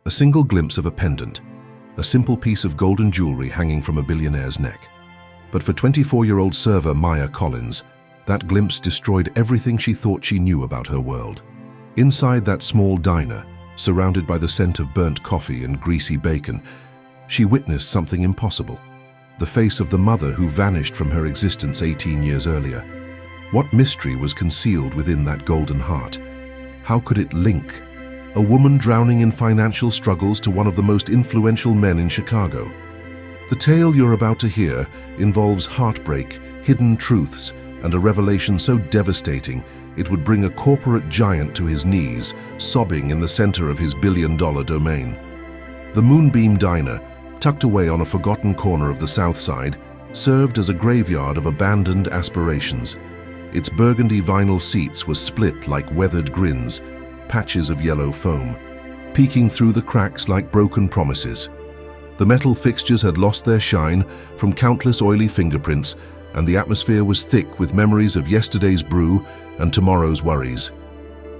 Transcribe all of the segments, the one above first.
A single glimpse of a pendant, a simple piece of golden jewelry hanging from a billionaire's neck. But for 24-year-old server Maya Collins, that glimpse destroyed everything she thought she knew about her world. Inside that small diner, surrounded by the scent of burnt coffee and greasy bacon, she witnessed something impossible. The face of the mother who vanished from her existence 18 years earlier. What mystery was concealed within that golden heart? How could it link a woman drowning in financial struggles to one of the most influential men in Chicago? The tale you're about to hear involves heartbreak, hidden truths, and a revelation so devastating it would bring a corporate giant to his knees, sobbing in the center of his billion-dollar domain. The Moonbeam Diner, tucked away on a forgotten corner of the South Side, served as a graveyard of abandoned aspirations. Its burgundy vinyl seats were split like weathered grins, patches of yellow foam, peeking through the cracks like broken promises. The metal fixtures had lost their shine from countless oily fingerprints, and the atmosphere was thick with memories of yesterday's brew and tomorrow's worries.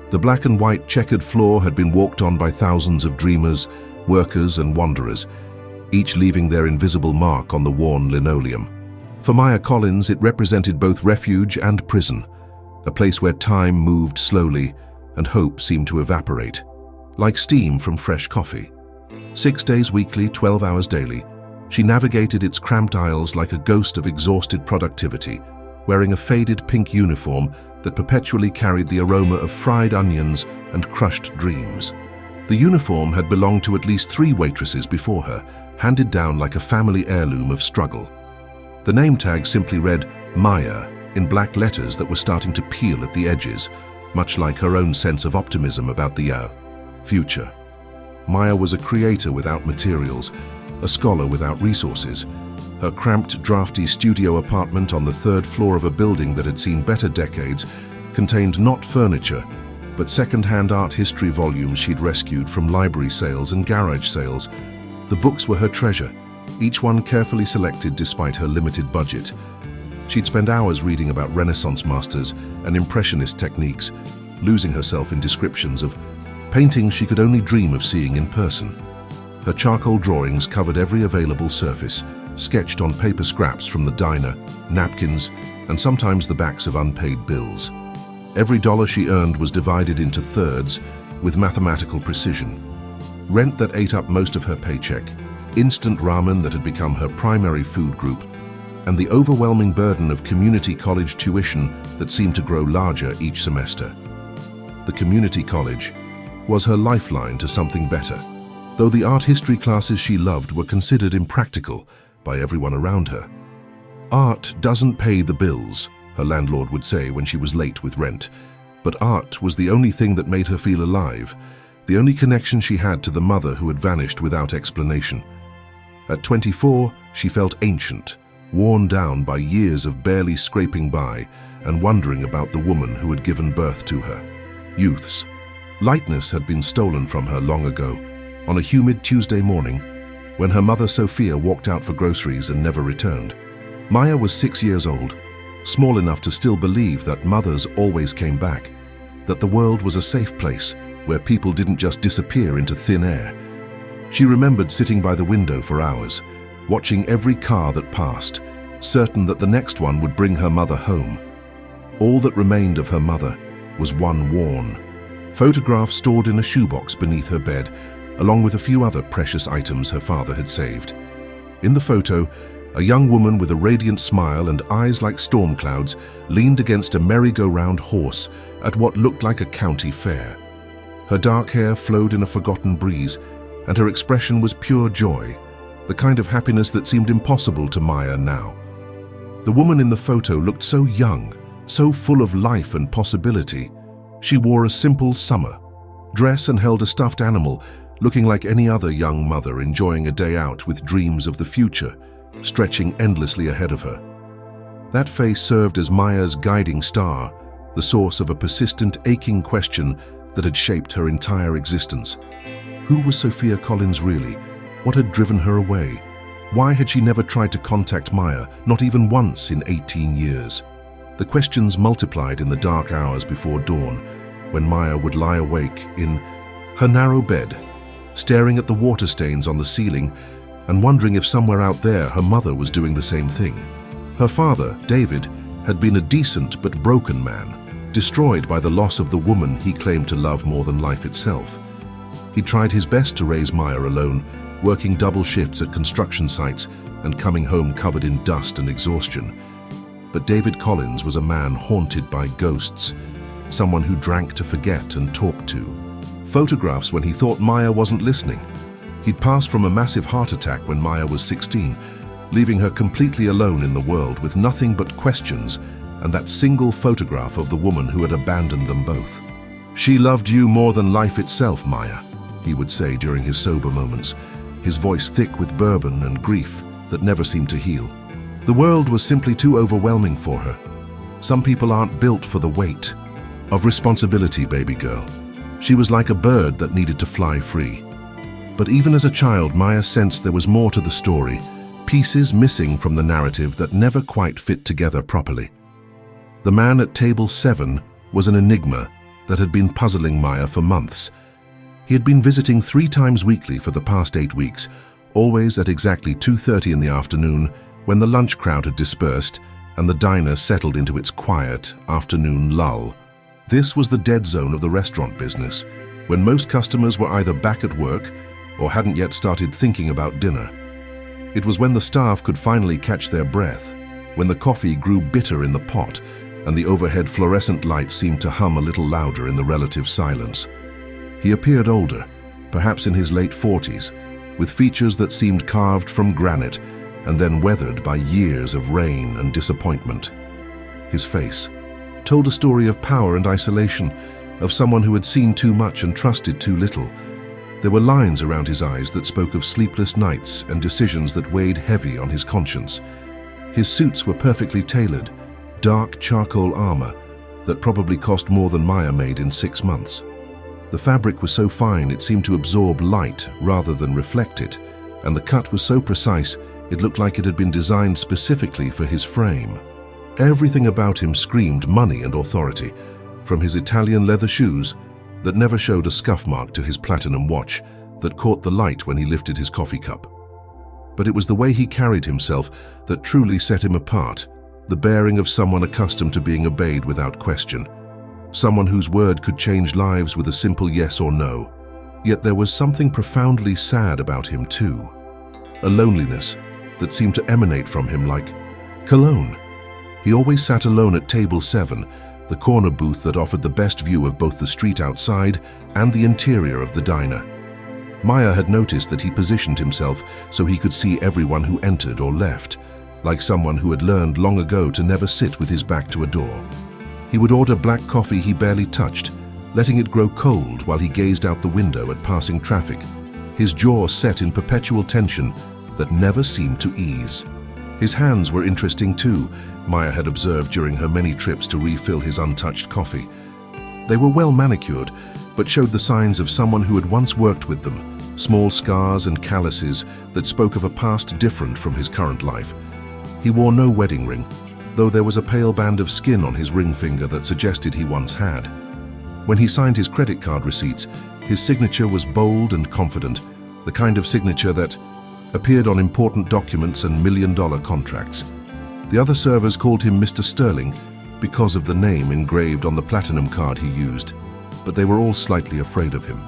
The black and white checkered floor had been walked on by thousands of dreamers, workers and wanderers, each leaving their invisible mark on the worn linoleum. For Maya Collins, it represented both refuge and prison, a place where time moved slowly and hope seemed to evaporate, like steam from fresh coffee. 6 days weekly, 12 hours daily, she navigated its cramped aisles like a ghost of exhausted productivity, wearing a faded pink uniform that perpetually carried the aroma of fried onions and crushed dreams. The uniform had belonged to at least 3 waitresses before her, handed down like a family heirloom of struggle. The name tag simply read Maya in black letters that were starting to peel at the edges, much like her own sense of optimism about the future. Maya was a creator without materials, a scholar without resources. Her cramped, drafty studio apartment on the 3rd floor of a building that had seen better decades contained not furniture, but second-hand art history volumes she'd rescued from library sales and garage sales. The books were her treasure, each one carefully selected despite her limited budget. She'd spend hours reading about Renaissance masters and Impressionist techniques, losing herself in descriptions of paintings she could only dream of seeing in person. Her charcoal drawings covered every available surface, sketched on paper scraps from the diner, napkins, and sometimes the backs of unpaid bills. Every dollar she earned was divided into thirds with mathematical precision. Rent that ate up most of her paycheck, instant ramen that had become her primary food group, and the overwhelming burden of community college tuition that seemed to grow larger each semester. The community college was her lifeline to something better, though the art history classes she loved were considered impractical by everyone around her. Art doesn't pay the bills, her landlord would say when she was late with rent, but art was the only thing that made her feel alive, the only connection she had to the mother who had vanished without explanation. At 24, she felt ancient, worn down by years of barely scraping by and wondering about the woman who had given birth to her. Youth's lightness had been stolen from her long ago, on a humid Tuesday morning, when her mother Sophia walked out for groceries and never returned. Maya was 6 years old, small enough to still believe that mothers always came back, that the world was a safe place where people didn't just disappear into thin air. She remembered sitting by the window for hours, watching every car that passed, certain that the next one would bring her mother home. All that remained of her mother was one worn photograph stored in a shoebox beneath her bed, along with a few other precious items her father had saved. In the photo, a young woman with a radiant smile and eyes like storm clouds leaned against a merry-go-round horse at what looked like a county fair. Her dark hair flowed in a forgotten breeze, and her expression was pure joy, the kind of happiness that seemed impossible to Maya now. The woman in the photo looked so young, so full of life and possibility. She wore a simple summer dress and held a stuffed animal, looking like any other young mother enjoying a day out with dreams of the future, stretching endlessly ahead of her. That face served as Maya's guiding star, the source of a persistent, aching question that had shaped her entire existence. Who was Sophia Collins really? What had driven her away? Why had she never tried to contact Maya, not even once in 18 years? The questions multiplied in the dark hours before dawn, when Maya would lie awake in her narrow bed, staring at the water stains on the ceiling and wondering if somewhere out there her mother was doing the same thing. Her father, David, had been a decent but broken man, destroyed by the loss of the woman he claimed to love more than life itself. He tried his best to raise Maya alone, working double shifts at construction sites and coming home covered in dust and exhaustion. But David Collins was a man haunted by ghosts, someone who drank to forget and talked to. Photographs when he thought Maya wasn't listening. He'd passed from a massive heart attack when Maya was 16, leaving her completely alone in the world with nothing but questions and that single photograph of the woman who had abandoned them both. "She loved you more than life itself, Maya," he would say during his sober moments, his voice thick with bourbon and grief that never seemed to heal. The world was simply too overwhelming for her. Some people aren't built for the weight of responsibility, baby girl. She was like a bird that needed to fly free. But even as a child, Maya sensed there was more to the story, pieces missing from the narrative that never quite fit together properly. The man at table 7 was an enigma that had been puzzling Maya for months. He had been visiting 3 times weekly for the past 8 weeks, always at exactly 2:30 in the afternoon when the lunch crowd had dispersed and the diner settled into its quiet afternoon lull. This was the dead zone of the restaurant business, when most customers were either back at work or hadn't yet started thinking about dinner. It was when the staff could finally catch their breath, when the coffee grew bitter in the pot and the overhead fluorescent lights seemed to hum a little louder in the relative silence. He appeared older, perhaps in his late 40s, with features that seemed carved from granite and then weathered by years of rain and disappointment. His face told a story of power and isolation, of someone who had seen too much and trusted too little. There were lines around his eyes that spoke of sleepless nights and decisions that weighed heavy on his conscience. His suits were perfectly tailored, dark charcoal armor that probably cost more than Maya made in 6 months. The fabric was so fine it seemed to absorb light rather than reflect it, and the cut was so precise it looked like it had been designed specifically for his frame. Everything about him screamed money and authority, from his Italian leather shoes that never showed a scuff mark to his platinum watch that caught the light when he lifted his coffee cup. But it was the way he carried himself that truly set him apart, the bearing of someone accustomed to being obeyed without question, someone whose word could change lives with a simple yes or no. Yet there was something profoundly sad about him too, a loneliness that seemed to emanate from him like cologne. He always sat alone at table 7, the corner booth that offered the best view of both the street outside and the interior of the diner. Maya had noticed that he positioned himself so he could see everyone who entered or left, like someone who had learned long ago to never sit with his back to a door. He would order black coffee he barely touched, letting it grow cold while he gazed out the window at passing traffic, his jaw set in perpetual tension that never seemed to ease. His hands were interesting too, Maya had observed during her many trips to refill his untouched coffee. They were well manicured, but showed the signs of someone who had once worked with them, small scars and calluses that spoke of a past different from his current life. He wore no wedding ring, though there was a pale band of skin on his ring finger that suggested he once had. When he signed his credit card receipts, his signature was bold and confident, the kind of signature that appeared on important documents and million-dollar contracts. The other servers called him Mr. Sterling because of the name engraved on the platinum card he used, but they were all slightly afraid of him.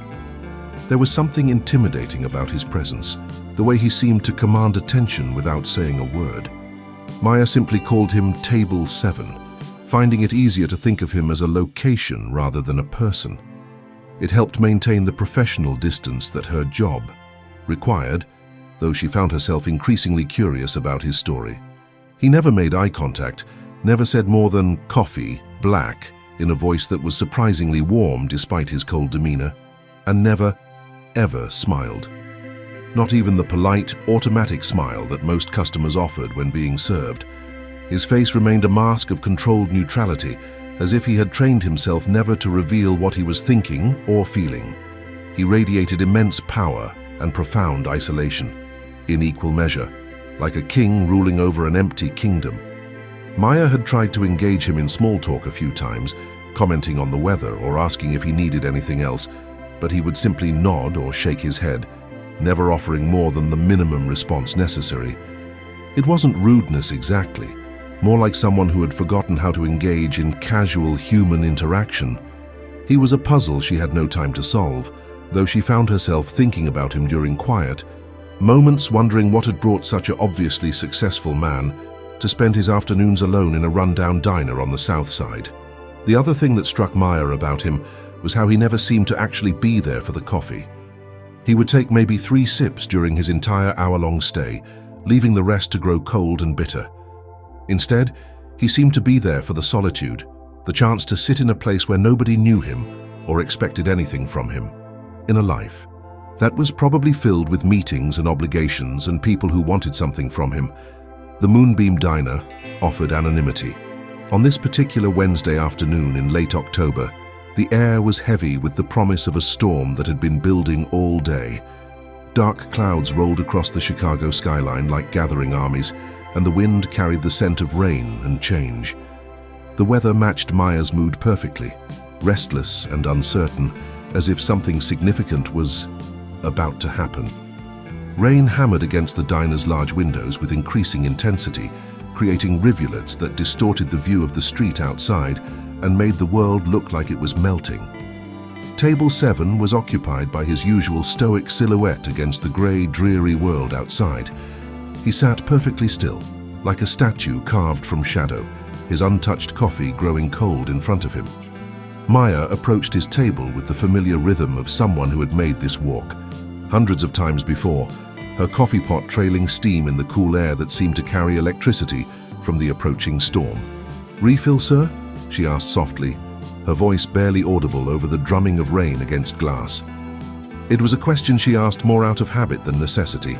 There was something intimidating about his presence, the way he seemed to command attention without saying a word. Maya simply called him Table 7, finding it easier to think of him as a location rather than a person. It helped maintain the professional distance that her job required, though she found herself increasingly curious about his story. He never made eye contact, never said more than "coffee, black," in a voice that was surprisingly warm despite his cold demeanor, and never, ever smiled. Not even the polite, automatic smile that most customers offered when being served. His face remained a mask of controlled neutrality, as if he had trained himself never to reveal what he was thinking or feeling. He radiated immense power and profound isolation, in equal measure, like a king ruling over an empty kingdom. Maya had tried to engage him in small talk a few times, commenting on the weather or asking if he needed anything else, but he would simply nod or shake his head, never offering more than the minimum response necessary. It wasn't rudeness exactly, more like someone who had forgotten how to engage in casual human interaction. He was a puzzle she had no time to solve, though she found herself thinking about him during quiet moments, wondering what had brought such an obviously successful man to spend his afternoons alone in a rundown diner on the south side. The other thing that struck Maya about him was how he never seemed to actually be there for the coffee. He would take maybe 3 sips during his entire hour-long stay, leaving the rest to grow cold and bitter. Instead, he seemed to be there for the solitude, the chance to sit in a place where nobody knew him or expected anything from him, in a life that was probably filled with meetings and obligations and people who wanted something from him. The Moonbeam Diner offered anonymity. On this particular Wednesday afternoon in late October, the air was heavy with the promise of a storm that had been building all day. Dark clouds rolled across the Chicago skyline like gathering armies, and the wind carried the scent of rain and change. The weather matched Maya's mood perfectly, restless and uncertain, as if something significant was about to happen. Rain hammered against the diner's large windows with increasing intensity, creating rivulets that distorted the view of the street outside and made the world look like it was melting. Table 7 was occupied by his usual stoic silhouette against the grey, dreary world outside. He sat perfectly still, like a statue carved from shadow, his untouched coffee growing cold in front of him. Maya approached his table with the familiar rhythm of someone who had made this walk. Hundreds of times before, her coffee pot trailing steam in the cool air that seemed to carry electricity from the approaching storm. "Refill, sir?" she asked softly, her voice barely audible over the drumming of rain against glass. It was a question she asked more out of habit than necessity,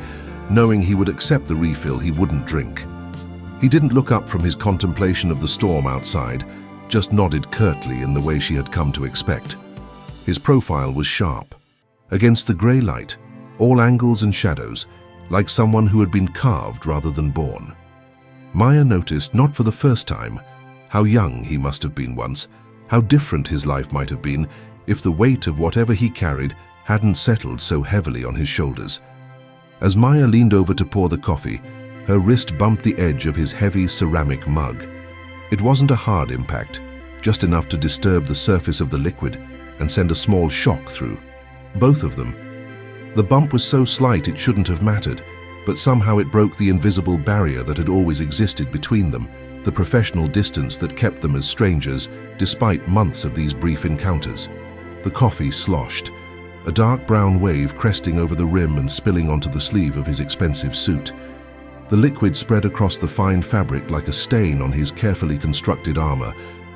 knowing he would accept the refill he wouldn't drink. He didn't look up from his contemplation of the storm outside, just nodded curtly in the way she had come to expect. His profile was sharp. Against the grey light, all angles and shadows, like someone who had been carved rather than born. Maya noticed, not for the first time, how young he must have been once, how different his life might have been if the weight of whatever he carried hadn't settled so heavily on his shoulders. As Maya leaned over to pour the coffee, her wrist bumped the edge of his heavy ceramic mug. It wasn't a hard impact, just enough to disturb the surface of the liquid and send a small shock through. Both of them. The bump was so slight it shouldn't have mattered, but somehow it broke the invisible barrier that had always existed between them, the professional distance that kept them as strangers despite months of these brief encounters. The coffee sloshed, a dark brown wave cresting over the rim and spilling onto the sleeve of his expensive suit. The liquid spread across the fine fabric like a stain on his carefully constructed armor,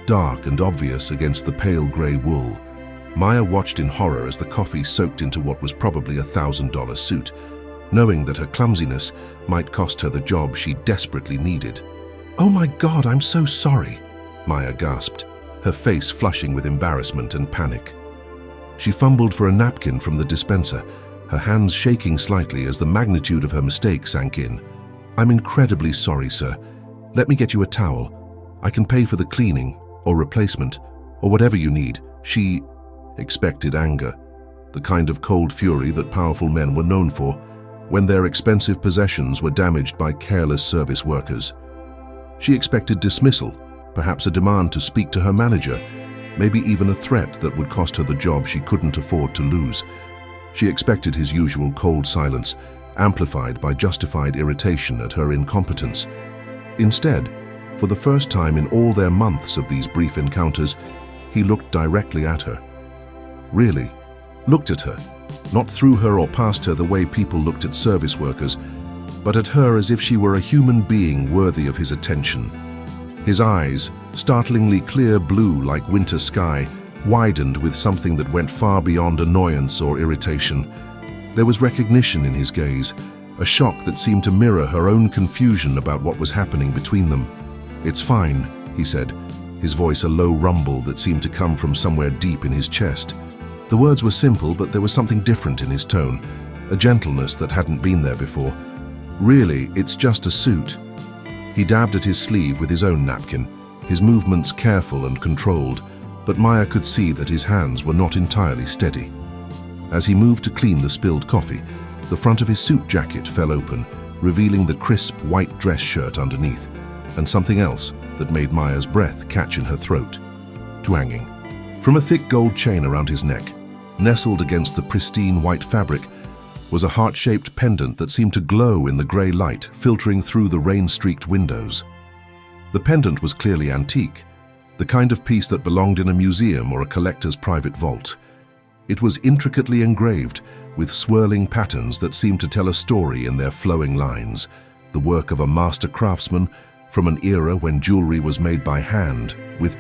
dark and obvious against the pale gray wool. Maya watched in horror as the coffee soaked into what was probably $1,000 suit, knowing that her clumsiness might cost her the job she desperately needed. "Oh my God, I'm so sorry," Maya gasped, her face flushing with embarrassment and panic. She fumbled for a napkin from the dispenser, her hands shaking slightly as the magnitude of her mistake sank in. "I'm incredibly sorry, sir. Let me get you a towel. I can pay for the cleaning, or replacement, or whatever you need." She expected anger, the kind of cold fury that powerful men were known for when their expensive possessions were damaged by careless service workers. She expected dismissal, perhaps a demand to speak to her manager, maybe even a threat that would cost her the job she couldn't afford to lose. She expected his usual cold silence, amplified by justified irritation at her incompetence. Instead, for the first time in all their months of these brief encounters, he looked directly at her. Really, looked at her, not through her or past her the way people looked at service workers, but at her as if she were a human being worthy of his attention. His eyes, startlingly clear blue like winter sky, widened with something that went far beyond annoyance or irritation. There was recognition in his gaze, a shock that seemed to mirror her own confusion about what was happening between them. "It's fine," he said, his voice a low rumble that seemed to come from somewhere deep in his chest. The words were simple, but there was something different in his tone, a gentleness that hadn't been there before. "Really, it's just a suit." He dabbed at his sleeve with his own napkin, his movements careful and controlled, but Maya could see that his hands were not entirely steady. As he moved to clean the spilled coffee, the front of his suit jacket fell open, revealing the crisp white dress shirt underneath, and something else that made Maya's breath catch in her throat. Twanging. From a thick gold chain around his neck, nestled against the pristine white fabric, was a heart-shaped pendant that seemed to glow in the grey light filtering through the rain-streaked windows. The pendant was clearly antique, the kind of piece that belonged in a museum or a collector's private vault. It was intricately engraved, with swirling patterns that seemed to tell a story in their flowing lines, the work of a master craftsman from an era when jewelry was made by hand, with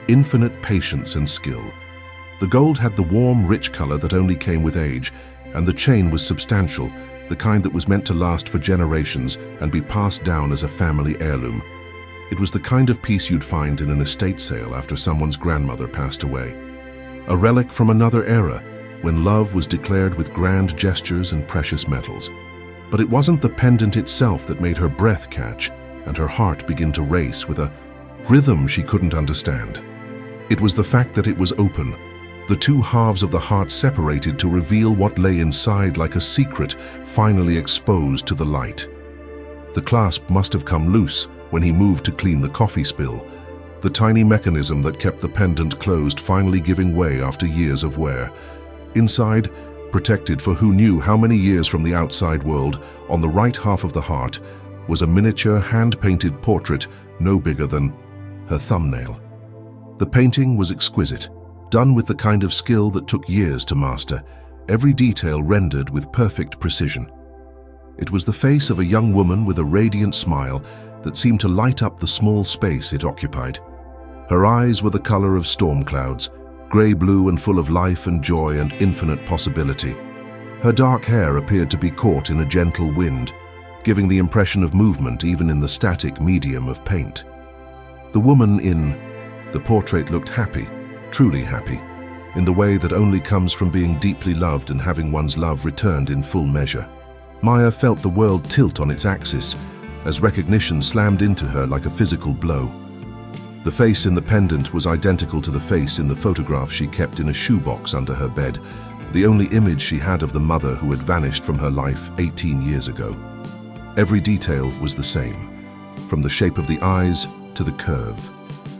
infinite patience and skill. The gold had the warm, rich color that only came with age, and the chain was substantial, the kind that was meant to last for generations and be passed down as a family heirloom. It was the kind of piece you'd find in an estate sale after someone's grandmother passed away. A relic from another era, when love was declared with grand gestures and precious metals. But it wasn't the pendant itself that made her breath catch and her heart begin to race with a rhythm she couldn't understand. It was the fact that it was open, the two halves of the heart separated to reveal what lay inside like a secret finally exposed to the light. The clasp must have come loose when he moved to clean the coffee spill, the tiny mechanism that kept the pendant closed finally giving way after years of wear. Inside, protected for who knew how many years from the outside world, on the right half of the heart, was a miniature hand-painted portrait no bigger than her thumbnail. The painting was exquisite, done with the kind of skill that took years to master, every detail rendered with perfect precision. It was the face of a young woman with a radiant smile that seemed to light up the small space it occupied. Her eyes were the color of storm clouds, grey-blue and full of life and joy and infinite possibility. Her dark hair appeared to be caught in a gentle wind, giving the impression of movement even in the static medium of paint. The woman in the portrait looked happy, truly happy, in the way that only comes from being deeply loved and having one's love returned in full measure. Maya felt the world tilt on its axis as recognition slammed into her like a physical blow. The face in the pendant was identical to the face in the photograph she kept in a shoebox under her bed, the only image she had of the mother who had vanished from her life 18 years ago. Every detail was the same, from the shape of the eyes to the curve,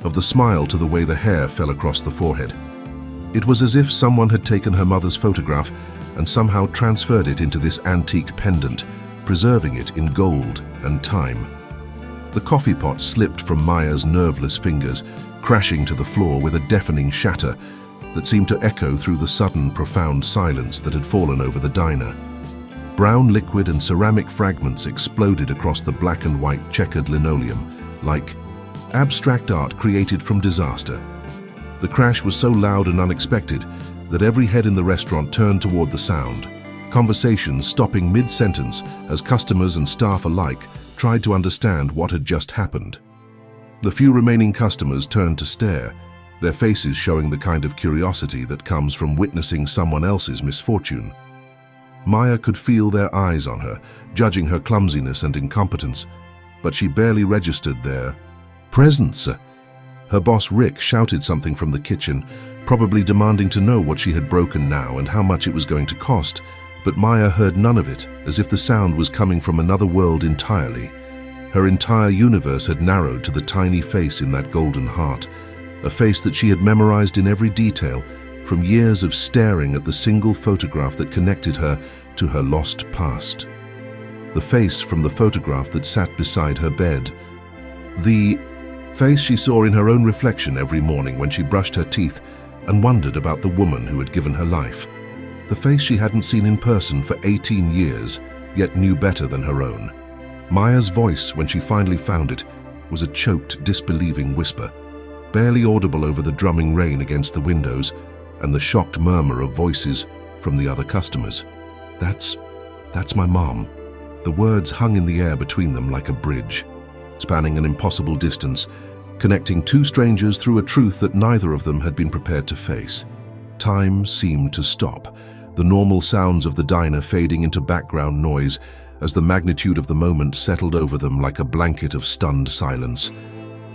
of the smile to the way the hair fell across the forehead. It was as if someone had taken her mother's photograph and somehow transferred it into this antique pendant, preserving it in gold and time. The coffee pot slipped from Maya's nerveless fingers, crashing to the floor with a deafening shatter that seemed to echo through the sudden, profound silence that had fallen over the diner. Brown liquid and ceramic fragments exploded across the black and white checkered linoleum, like abstract art created from disaster. The crash was so loud and unexpected that every head in the restaurant turned toward the sound, conversations stopping mid-sentence as customers and staff alike tried to understand what had just happened. The few remaining customers turned to stare, their faces showing the kind of curiosity that comes from witnessing someone else's misfortune. Maya could feel their eyes on her, judging her clumsiness and incompetence, but she barely registered their presence. Her boss Rick shouted something from the kitchen, probably demanding to know what she had broken now and how much it was going to cost, but Maya heard none of it, as if the sound was coming from another world entirely. Her entire universe had narrowed to the tiny face in that golden heart, a face that she had memorized in every detail from years of staring at the single photograph that connected her to her lost past. The face from the photograph that sat beside her bed. The face she saw in her own reflection every morning when she brushed her teeth and wondered about the woman who had given her life. The face she hadn't seen in person for 18 years, yet knew better than her own. Maya's voice, when she finally found it, was a choked, disbelieving whisper, barely audible over the drumming rain against the windows and the shocked murmur of voices from the other customers. That's my mom." The words hung in the air between them like a bridge, spanning an impossible distance, connecting two strangers through a truth that neither of them had been prepared to face. Time seemed to stop, the normal sounds of the diner fading into background noise as the magnitude of the moment settled over them like a blanket of stunned silence.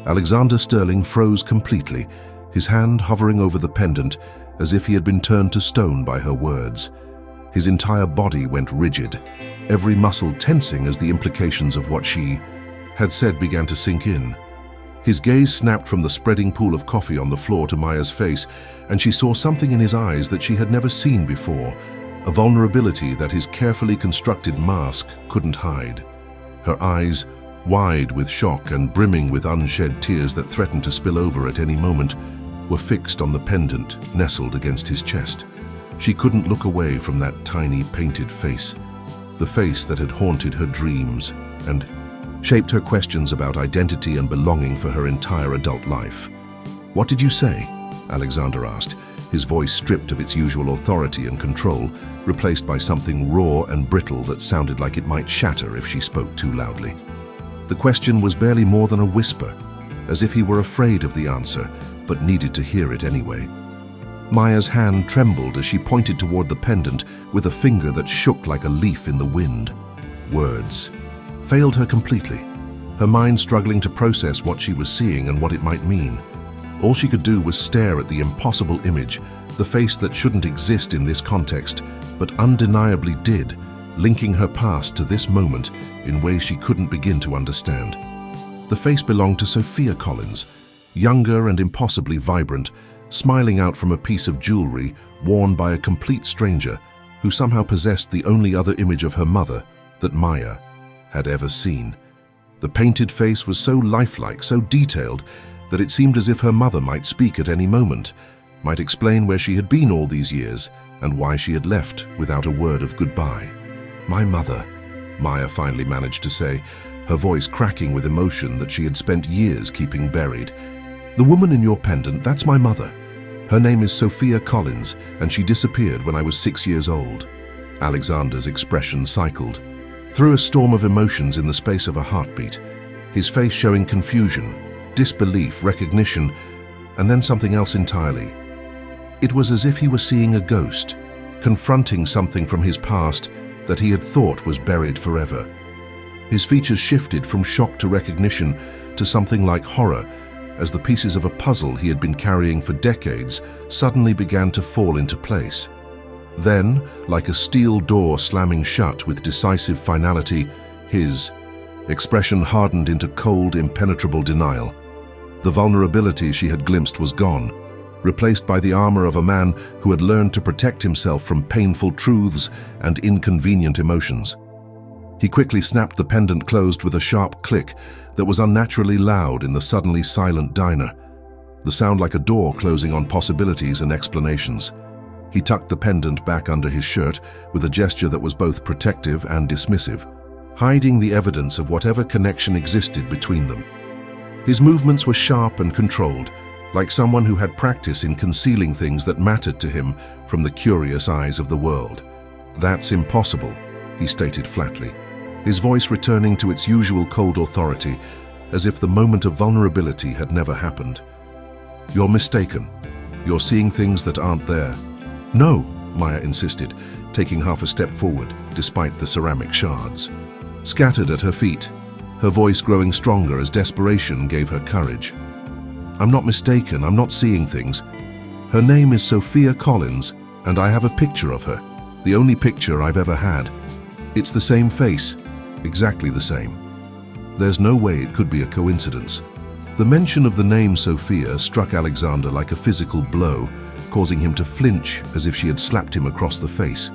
Alexander Sterling froze completely, his hand hovering over the pendant as if he had been turned to stone by her words. His entire body went rigid, every muscle tensing as the implications of what she had said began to sink in. His gaze snapped from the spreading pool of coffee on the floor to Maya's face, and she saw something in his eyes that she had never seen before, a vulnerability that his carefully constructed mask couldn't hide. Her eyes, wide with shock and brimming with unshed tears that threatened to spill over at any moment, were fixed on the pendant nestled against his chest. She couldn't look away from that tiny painted face, the face that had haunted her dreams and shaped her questions about identity and belonging for her entire adult life. "What did you say?" Alexander asked, his voice stripped of its usual authority and control, replaced by something raw and brittle that sounded like it might shatter if she spoke too loudly. The question was barely more than a whisper, as if he were afraid of the answer, but needed to hear it anyway. Maya's hand trembled as she pointed toward the pendant with a finger that shook like a leaf in the wind. Words failed her completely, her mind struggling to process what she was seeing and what it might mean. All she could do was stare at the impossible image, the face that shouldn't exist in this context, but undeniably did, linking her past to this moment in ways she couldn't begin to understand. The face belonged to Sophia Collins, younger and impossibly vibrant, smiling out from a piece of jewelry worn by a complete stranger who somehow possessed the only other image of her mother that Maya had ever seen. The painted face was so lifelike, so detailed, that it seemed as if her mother might speak at any moment, might explain where she had been all these years and why she had left without a word of goodbye. "My mother," Maya finally managed to say, her voice cracking with emotion that she had spent years keeping buried. "The woman in your pendant, that's my mother. Her name is Sophia Collins, and she disappeared when I was 6 years old." Alexander's expression cycled through a storm of emotions in the space of a heartbeat, his face showing confusion, disbelief, recognition, and then something else entirely. It was as if he were seeing a ghost, confronting something from his past that he had thought was buried forever. His features shifted from shock to recognition to something like horror, as the pieces of a puzzle he had been carrying for decades suddenly began to fall into place. Then, like a steel door slamming shut with decisive finality, his expression hardened into cold, impenetrable denial. The vulnerability she had glimpsed was gone, replaced by the armor of a man who had learned to protect himself from painful truths and inconvenient emotions. He quickly snapped the pendant closed with a sharp click that was unnaturally loud in the suddenly silent diner, the sound like a door closing on possibilities and explanations. He tucked the pendant back under his shirt with a gesture that was both protective and dismissive, hiding the evidence of whatever connection existed between them. His movements were sharp and controlled, like someone who had practice in concealing things that mattered to him from the curious eyes of the world. "That's impossible," he stated flatly, his voice returning to its usual cold authority, as if the moment of vulnerability had never happened. "You're mistaken. You're seeing things that aren't there." "No," Maya insisted, taking half a step forward, despite the ceramic shards. Scattered at her feet, her voice growing stronger as desperation gave her courage. "I'm not mistaken, I'm not seeing things. Her name is Sophia Collins, and I have a picture of her, the only picture I've ever had. It's the same face, exactly the same. There's no way it could be a coincidence." The mention of the name Sophia struck Alexander like a physical blow, causing him to flinch as if she had slapped him across the face.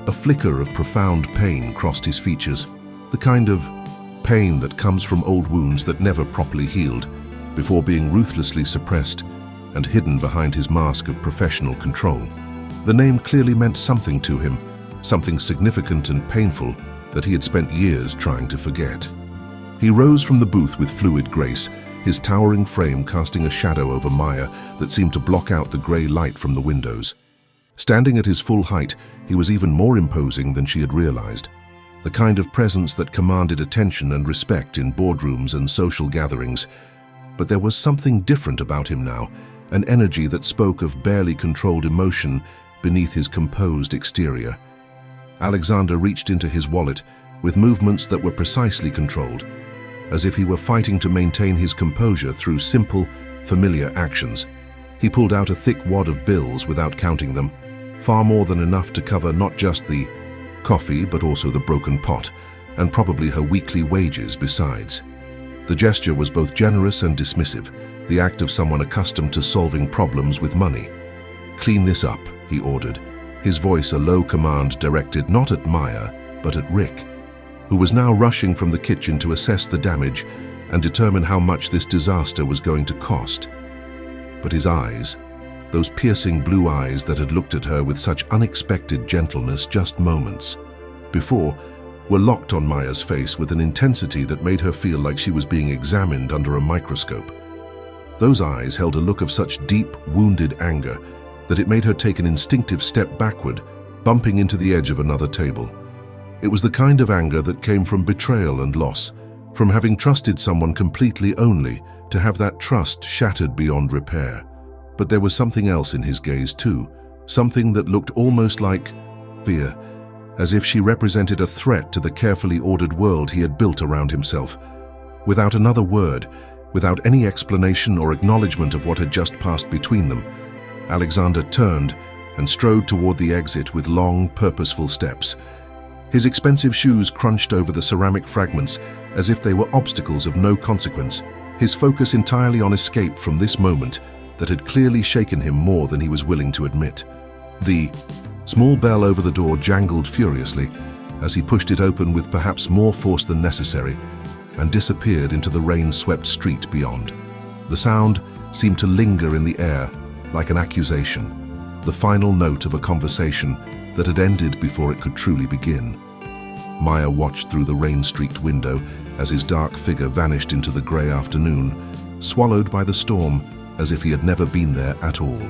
A flicker of profound pain crossed his features, the kind of pain that comes from old wounds that never properly healed, before being ruthlessly suppressed and hidden behind his mask of professional control. The name clearly meant something to him, something significant and painful that he had spent years trying to forget. He rose from the booth with fluid grace, his towering frame casting a shadow over Maya that seemed to block out the grey light from the windows. Standing at his full height, he was even more imposing than she had realized, the kind of presence that commanded attention and respect in boardrooms and social gatherings. But there was something different about him now, an energy that spoke of barely controlled emotion beneath his composed exterior. Alexander reached into his wallet with movements that were precisely controlled, as if he were fighting to maintain his composure through simple, familiar actions. He pulled out a thick wad of bills without counting them, far more than enough to cover not just the coffee but also the broken pot, and probably her weekly wages besides. The gesture was both generous and dismissive, the act of someone accustomed to solving problems with money. "Clean this up," he ordered, his voice a low command directed not at Maya, but at Rick, who was now rushing from the kitchen to assess the damage and determine how much this disaster was going to cost. But his eyes, those piercing blue eyes that had looked at her with such unexpected gentleness just moments before, were locked on Maya's face with an intensity that made her feel like she was being examined under a microscope. Those eyes held a look of such deep, wounded anger that it made her take an instinctive step backward, bumping into the edge of another table. It was the kind of anger that came from betrayal and loss, from having trusted someone completely only to have that trust shattered beyond repair. But there was something else in his gaze too, something that looked almost like fear, as if she represented a threat to the carefully ordered world he had built around himself. Without another word, without any explanation or acknowledgement of what had just passed between them, Alexander turned and strode toward the exit with long, purposeful steps. His expensive shoes crunched over the ceramic fragments as if they were obstacles of no consequence, his focus entirely on escape from this moment that had clearly shaken him more than he was willing to admit. The small bell over the door jangled furiously as he pushed it open with perhaps more force than necessary and disappeared into the rain-swept street beyond. The sound seemed to linger in the air like an accusation, the final note of a conversation that had ended before it could truly begin. Maya watched through the rain-streaked window as his dark figure vanished into the grey afternoon, swallowed by the storm as if he had never been there at all.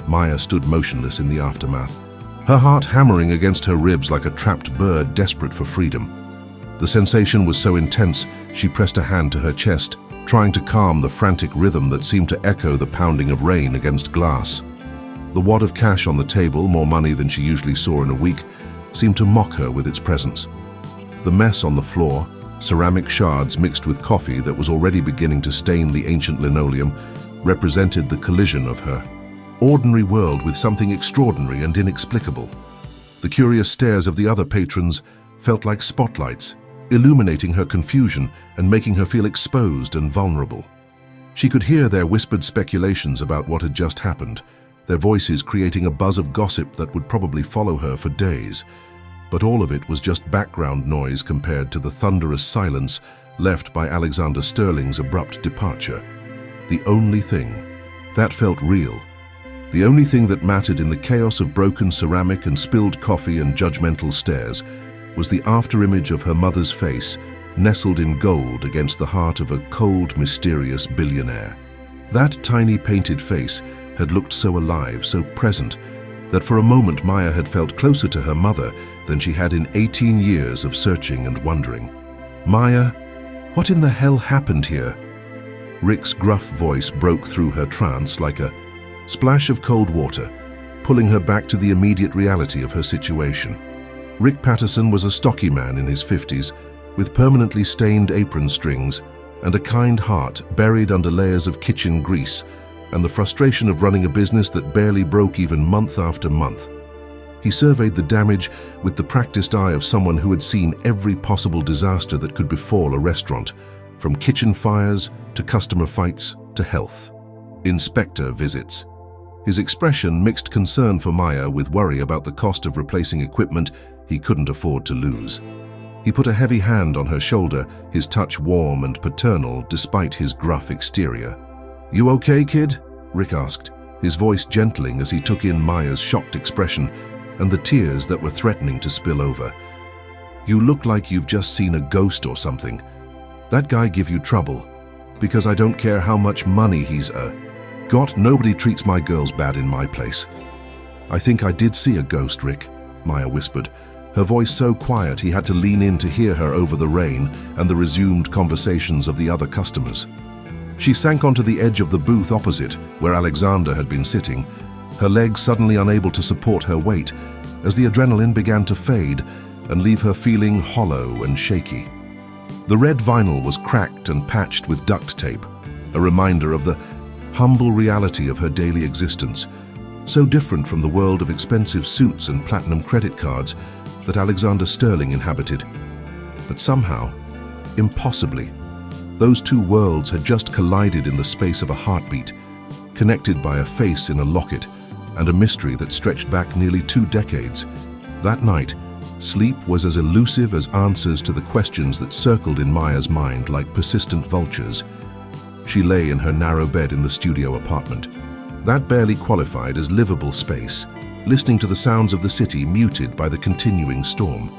Maya stood motionless in the aftermath, her heart hammering against her ribs like a trapped bird desperate for freedom. The sensation was so intense, she pressed a hand to her chest, trying to calm the frantic rhythm that seemed to echo the pounding of rain against glass. The wad of cash on the table, more money than she usually saw in a week, seemed to mock her with its presence. The mess on the floor, ceramic shards mixed with coffee that was already beginning to stain the ancient linoleum, represented the collision of her ordinary world with something extraordinary and inexplicable. The curious stares of the other patrons felt like spotlights, illuminating her confusion and making her feel exposed and vulnerable. She could hear their whispered speculations about what had just happened, their voices creating a buzz of gossip that would probably follow her for days. But all of it was just background noise compared to the thunderous silence left by Alexander Sterling's abrupt departure. The only thing that felt real, the only thing that mattered in the chaos of broken ceramic and spilled coffee and judgmental stares, was the afterimage of her mother's face, nestled in gold against the heart of a cold, mysterious billionaire. That tiny painted face had looked so alive, so present, that for a moment Maya had felt closer to her mother than she had in 18 years of searching and wondering. "Maya, what in the hell happened here?" Rick's gruff voice broke through her trance like a splash of cold water, pulling her back to the immediate reality of her situation. Rick Patterson was a stocky man in his 50s, with permanently stained apron strings and a kind heart buried under layers of kitchen grease and the frustration of running a business that barely broke even month after month. He surveyed the damage with the practiced eye of someone who had seen every possible disaster that could befall a restaurant, from kitchen fires to customer fights to health. Inspector visits. His expression mixed concern for Maya with worry about the cost of replacing equipment he couldn't afford to lose. He put a heavy hand on her shoulder, his touch warm and paternal despite his gruff exterior. "You okay, kid?" Rick asked, his voice gentling as he took in Maya's shocked expression and the tears that were threatening to spill over. "You look like you've just seen a ghost or something. That guy give you trouble? Because I don't care how much money he's got, nobody treats my girls bad in my place." "I think I did see a ghost, Rick," Maya whispered, her voice so quiet he had to lean in to hear her over the rain and the resumed conversations of the other customers. She sank onto the edge of the booth opposite, where Alexander had been sitting, her legs suddenly unable to support her weight, as the adrenaline began to fade and leave her feeling hollow and shaky. The red vinyl was cracked and patched with duct tape, a reminder of the humble reality of her daily existence, so different from the world of expensive suits and platinum credit cards that Alexander Sterling inhabited. But somehow, impossibly, those two worlds had just collided in the space of a heartbeat, connected by a face in a locket and a mystery that stretched back nearly 2 decades. That night, sleep was as elusive as answers to the questions that circled in Maya's mind like persistent vultures. She lay in her narrow bed in the studio apartment. That barely qualified as livable space, listening to the sounds of the city muted by the continuing storm.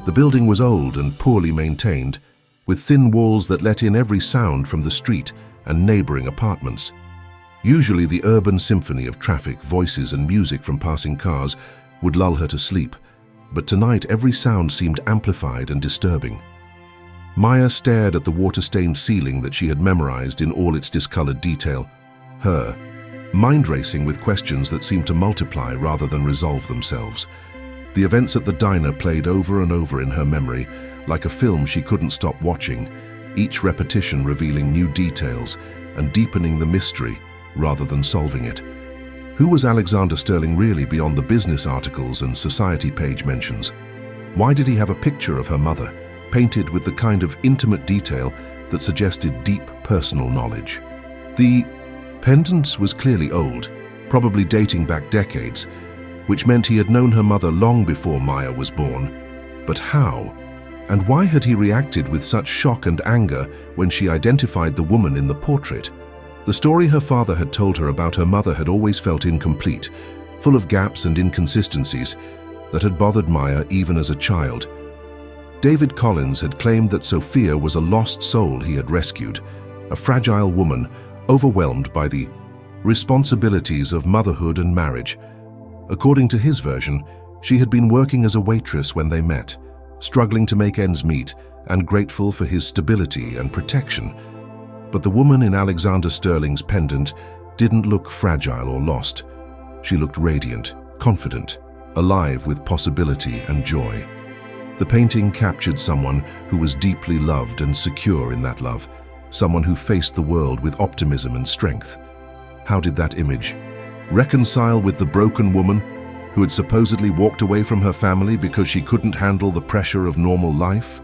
The building was old and poorly maintained, with thin walls that let in every sound from the street and neighboring apartments. Usually the urban symphony of traffic, voices and music from passing cars would lull her to sleep, but tonight every sound seemed amplified and disturbing. Maya stared at the water-stained ceiling that she had memorized in all its discolored detail, her mind racing with questions that seemed to multiply rather than resolve themselves. The events at the diner played over and over in her memory, like a film she couldn't stop watching, each repetition revealing new details and deepening the mystery rather than solving it. Who was Alexander Sterling really beyond the business articles and society page mentions? Why did he have a picture of her mother, painted with the kind of intimate detail that suggested deep personal knowledge? The pendant was clearly old, probably dating back decades, which meant he had known her mother long before Maya was born. But how? And why had he reacted with such shock and anger when she identified the woman in the portrait? The story her father had told her about her mother had always felt incomplete, full of gaps and inconsistencies that had bothered Maya even as a child. David Collins had claimed that Sophia was a lost soul he had rescued, a fragile woman overwhelmed by the responsibilities of motherhood and marriage. According to his version, she had been working as a waitress when they met, struggling to make ends meet and grateful for his stability and protection. But the woman in Alexander Sterling's pendant didn't look fragile or lost. She looked radiant, confident, alive with possibility and joy. The painting captured someone who was deeply loved and secure in that love, someone who faced the world with optimism and strength. How did that image reconcile with the broken woman who had supposedly walked away from her family because she couldn't handle the pressure of normal life?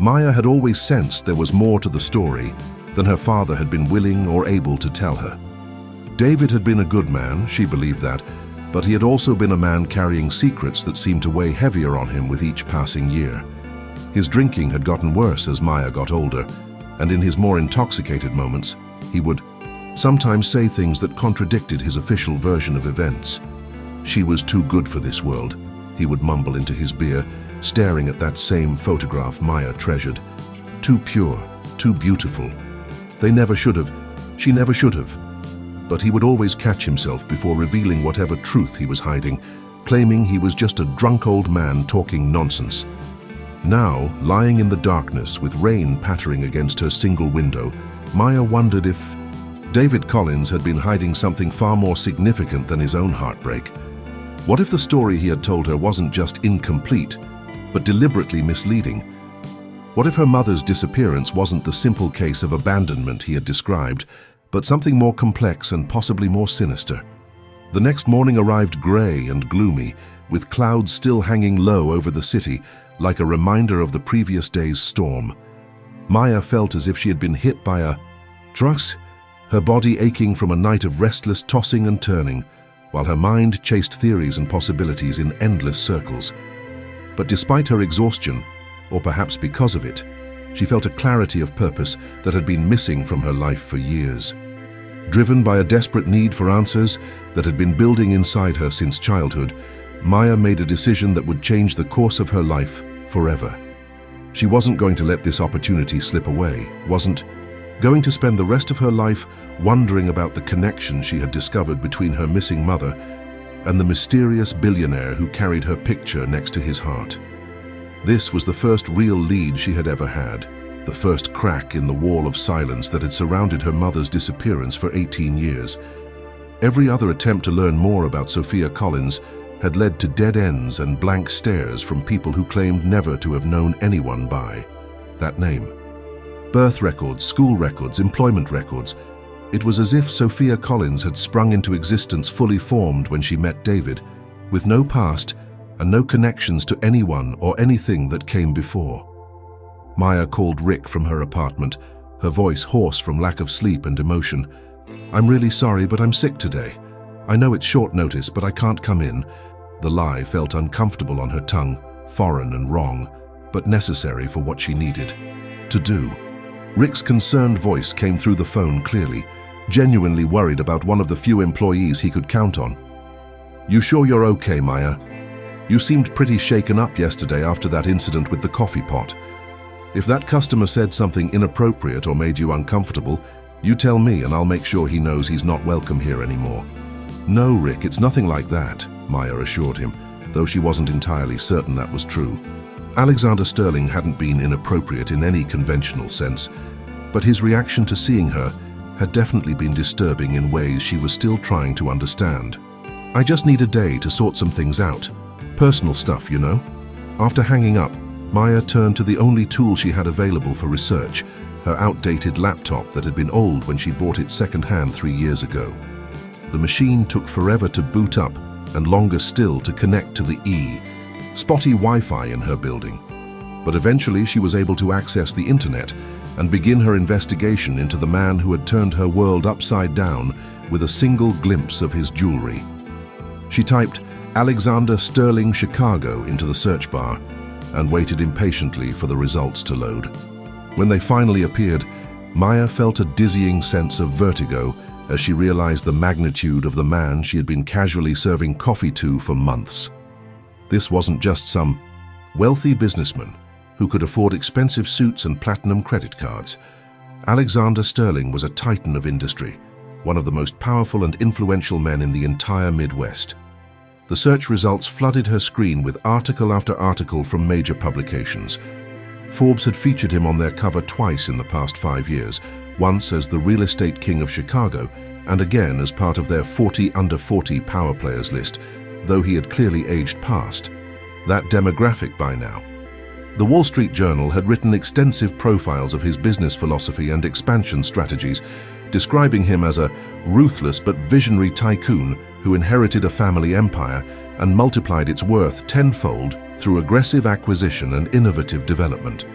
Maya had always sensed there was more to the story than her father had been willing or able to tell her. David had been a good man, she believed that, but he had also been a man carrying secrets that seemed to weigh heavier on him with each passing year. His drinking had gotten worse as Maya got older, and in his more intoxicated moments, he would sometimes say things that contradicted his official version of events. "She was too good for this world," he would mumble into his beer, staring at that same photograph Maya treasured. "Too pure, too beautiful. They never should have. She never should have." But he would always catch himself before revealing whatever truth he was hiding, claiming he was just a drunk old man talking nonsense. Now, lying in the darkness with rain pattering against her single window, Maya wondered if David Collins had been hiding something far more significant than his own heartbreak. What if the story he had told her wasn't just incomplete, but deliberately misleading? What if her mother's disappearance wasn't the simple case of abandonment he had described, but something more complex and possibly more sinister? The next morning arrived grey and gloomy, with clouds still hanging low over the city, like a reminder of the previous day's storm. Maya felt as if she had been hit by a truck, her body aching from a night of restless tossing and turning, while her mind chased theories and possibilities in endless circles. But despite her exhaustion, or perhaps because of it, she felt a clarity of purpose that had been missing from her life for years. Driven by a desperate need for answers that had been building inside her since childhood, Maya made a decision that would change the course of her life forever. She wasn't going to let this opportunity slip away, wasn't going to spend the rest of her life wondering about the connection she had discovered between her missing mother and the mysterious billionaire who carried her picture next to his heart. This was the first real lead she had ever had, the first crack in the wall of silence that had surrounded her mother's disappearance for 18 years. Every other attempt to learn more about Sophia Collins had led to dead ends and blank stares from people who claimed never to have known anyone by that name. Birth records, school records, employment records, It was as if Sophia Collins had sprung into existence fully formed when she met David, with no past and no connections to anyone or anything that came before. Maya called Rick from her apartment, her voice hoarse from lack of sleep and emotion. "I'm really sorry, but I'm sick today. I know it's short notice, but I can't come in." The lie felt uncomfortable on her tongue, foreign and wrong, but necessary for what she needed to do. Rick's concerned voice came through the phone clearly, genuinely worried about one of the few employees he could count on. "You sure you're okay, Maya? You seemed pretty shaken up yesterday after that incident with the coffee pot. If that customer said something inappropriate or made you uncomfortable, you tell me and I'll make sure he knows he's not welcome here anymore." "No, Rick, it's nothing like that," Maya assured him, though she wasn't entirely certain that was true. Alexander Sterling hadn't been inappropriate in any conventional sense, but his reaction to seeing her had definitely been disturbing in ways she was still trying to understand. "I just need a day to sort some things out. Personal stuff, you know." After hanging up, Maya turned to the only tool she had available for research, her outdated laptop that had been old when she bought it secondhand 3 years ago. The machine took forever to boot up and longer still to connect to the spotty Wi-Fi in her building. But eventually she was able to access the internet and begin her investigation into the man who had turned her world upside down with a single glimpse of his jewelry. She typed Alexander Sterling Chicago into the search bar and waited impatiently for the results to load. When they finally appeared, Maya felt a dizzying sense of vertigo as she realized the magnitude of the man she had been casually serving coffee to for months. This wasn't just some wealthy businessman who could afford expensive suits and platinum credit cards. Alexander Sterling was a titan of industry, one of the most powerful and influential men in the entire Midwest. The search results flooded her screen with article after article from major publications. Forbes had featured him on their cover twice in the past 5 years, once as the real estate king of Chicago, and again as part of their 40 under 40 power players list, though he had clearly aged past that demographic by now. The Wall Street Journal had written extensive profiles of his business philosophy and expansion strategies, describing him as a ruthless but visionary tycoon who inherited a family empire and multiplied its worth tenfold through aggressive acquisition and innovative development.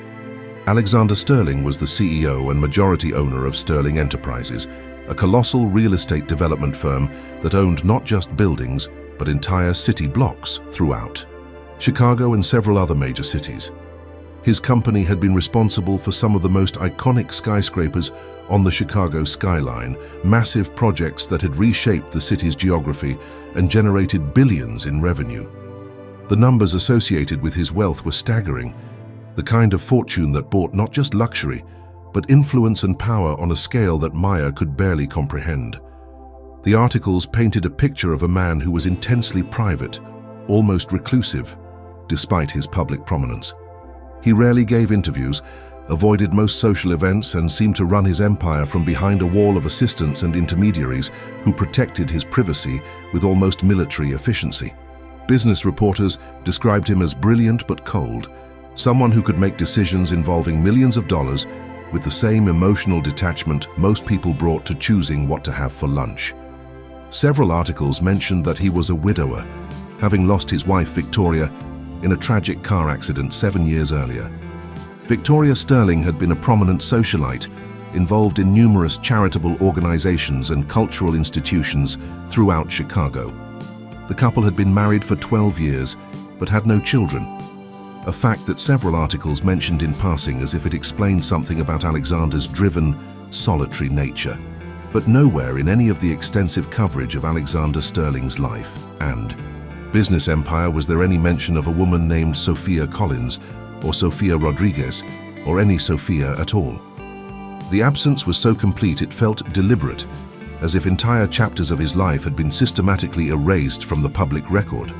Alexander Sterling was the CEO and majority owner of Sterling Enterprises, a colossal real estate development firm that owned not just buildings, but entire city blocks throughout Chicago and several other major cities. His company had been responsible for some of the most iconic skyscrapers on the Chicago skyline, massive projects that had reshaped the city's geography and generated billions in revenue. The numbers associated with his wealth were staggering, the kind of fortune that bought not just luxury, but influence and power on a scale that Maya could barely comprehend. The articles painted a picture of a man who was intensely private, almost reclusive, despite his public prominence. He rarely gave interviews, avoided most social events, and seemed to run his empire from behind a wall of assistants and intermediaries who protected his privacy with almost military efficiency. Business reporters described him as brilliant but cold, someone who could make decisions involving millions of dollars with the same emotional detachment most people brought to choosing what to have for lunch. Several articles mentioned that he was a widower, having lost his wife Victoria in a tragic car accident 7 years earlier. Victoria Sterling had been a prominent socialite, involved in numerous charitable organizations and cultural institutions throughout Chicago. The couple had been married for 12 years, but had no children, a fact that several articles mentioned in passing as if it explained something about Alexander's driven, solitary nature, but nowhere in any of the extensive coverage of Alexander Sterling's life and business empire was there any mention of a woman named Sophia Collins, or Sophia Rodriguez, or any Sophia at all. The absence was so complete it felt deliberate, as if entire chapters of his life had been systematically erased from the public record.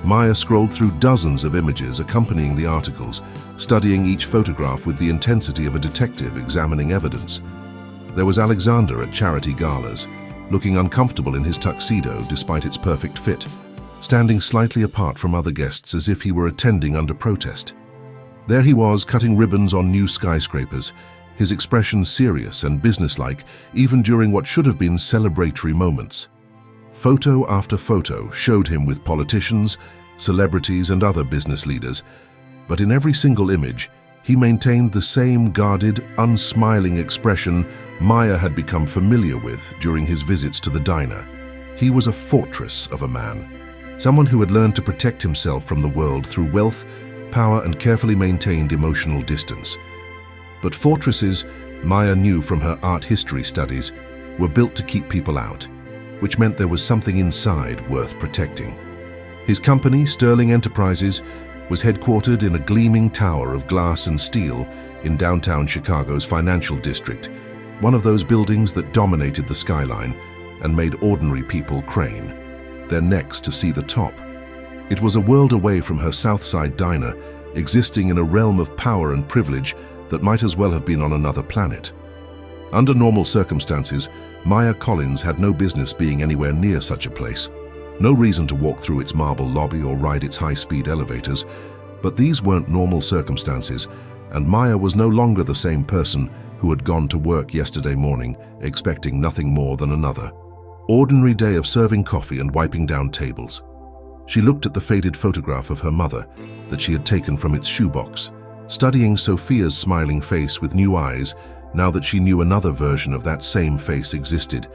Maya scrolled through dozens of images accompanying the articles, studying each photograph with the intensity of a detective examining evidence. There was Alexander at charity galas, looking uncomfortable in his tuxedo despite its perfect fit, standing slightly apart from other guests as if he were attending under protest. There he was, cutting ribbons on new skyscrapers, his expression serious and businesslike even during what should have been celebratory moments. Photo after photo showed him with politicians, celebrities and other business leaders, but in every single image, he maintained the same guarded, unsmiling expression Maya had become familiar with during his visits to the diner. He was a fortress of a man, someone who had learned to protect himself from the world through wealth, power and carefully maintained emotional distance. But fortresses, Maya knew from her art history studies, were built to keep people out, which meant there was something inside worth protecting. His company, Sterling Enterprises, was headquartered in a gleaming tower of glass and steel in downtown Chicago's financial district, one of those buildings that dominated the skyline and made ordinary people crane their necks to see the top. It was a world away from her South Side diner, existing in a realm of power and privilege that might as well have been on another planet. Under normal circumstances, Maya Collins had no business being anywhere near such a place. No reason to walk through its marble lobby or ride its high-speed elevators, but these weren't normal circumstances, and Maya was no longer the same person who had gone to work yesterday morning expecting nothing more than another ordinary day of serving coffee and wiping down tables. She looked at the faded photograph of her mother that she had taken from its shoebox, studying Sophia's smiling face with new eyes now that she knew another version of that same face existed,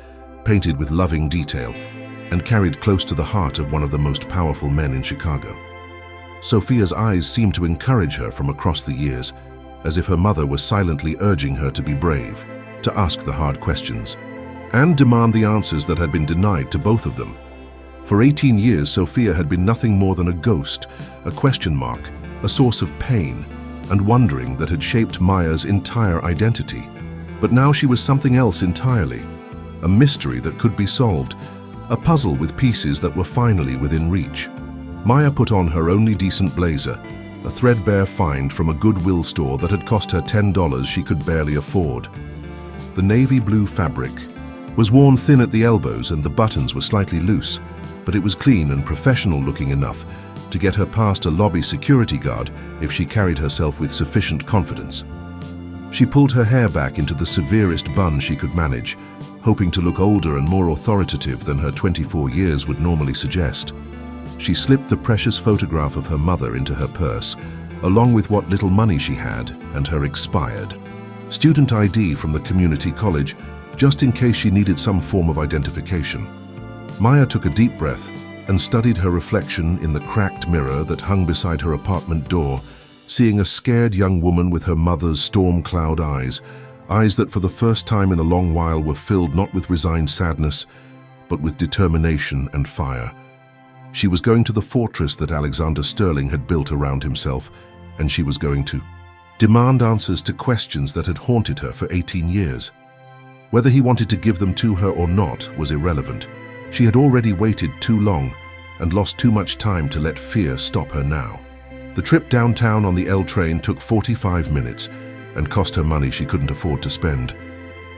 painted with loving detail and carried close to the heart of one of the most powerful men in Chicago. Sophia's eyes seemed to encourage her from across the years, as if her mother was silently urging her to be brave, to ask the hard questions, and demand the answers that had been denied to both of them. For 18 years, Sophia had been nothing more than a ghost, a question mark, a source of pain and wondering that had shaped Maya's entire identity. But now she was something else entirely, a mystery that could be solved, a puzzle with pieces that were finally within reach. Maya put on her only decent blazer, a threadbare find from a Goodwill store that had cost her $10 she could barely afford. The navy blue fabric was worn thin at the elbows and the buttons were slightly loose, but it was clean and professional looking enough to get her past a lobby security guard if she carried herself with sufficient confidence. She pulled her hair back into the severest bun she could manage, hoping to look older and more authoritative than her 24 years would normally suggest. She slipped the precious photograph of her mother into her purse, along with what little money she had and her expired student ID from the community college, just in case she needed some form of identification. Maya took a deep breath and studied her reflection in the cracked mirror that hung beside her apartment door, seeing a scared young woman with her mother's storm cloud eyes, eyes that for the first time in a long while were filled not with resigned sadness, but with determination and fire. She was going to the fortress that Alexander Sterling had built around himself, and she was going to demand answers to questions that had haunted her for 18 years. Whether he wanted to give them to her or not was irrelevant. She had already waited too long and lost too much time to let fear stop her now. The trip downtown on the L train took 45 minutes and cost her money she couldn't afford to spend.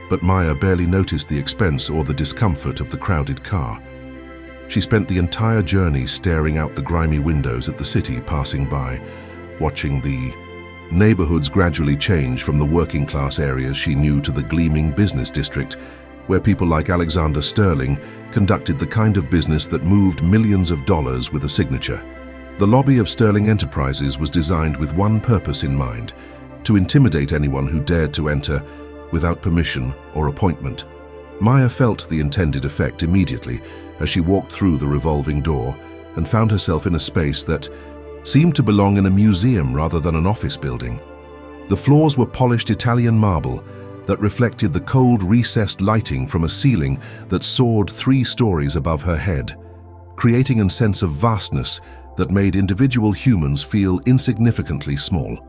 But Maya barely noticed the expense or the discomfort of the crowded car. She spent the entire journey staring out the grimy windows at the city passing by, watching the neighborhoods gradually change from the working-class areas she knew to the gleaming business district, where people like Alexander Sterling conducted the kind of business that moved millions of dollars with a signature. The lobby of Sterling Enterprises was designed with one purpose in mind: to intimidate anyone who dared to enter without permission or appointment. Maya felt the intended effect immediately as she walked through the revolving door and found herself in a space that seemed to belong in a museum rather than an office building. The floors were polished Italian marble that reflected the cold, recessed lighting from a ceiling that soared 3 stories above her head, creating a sense of vastness that made individual humans feel insignificantly small.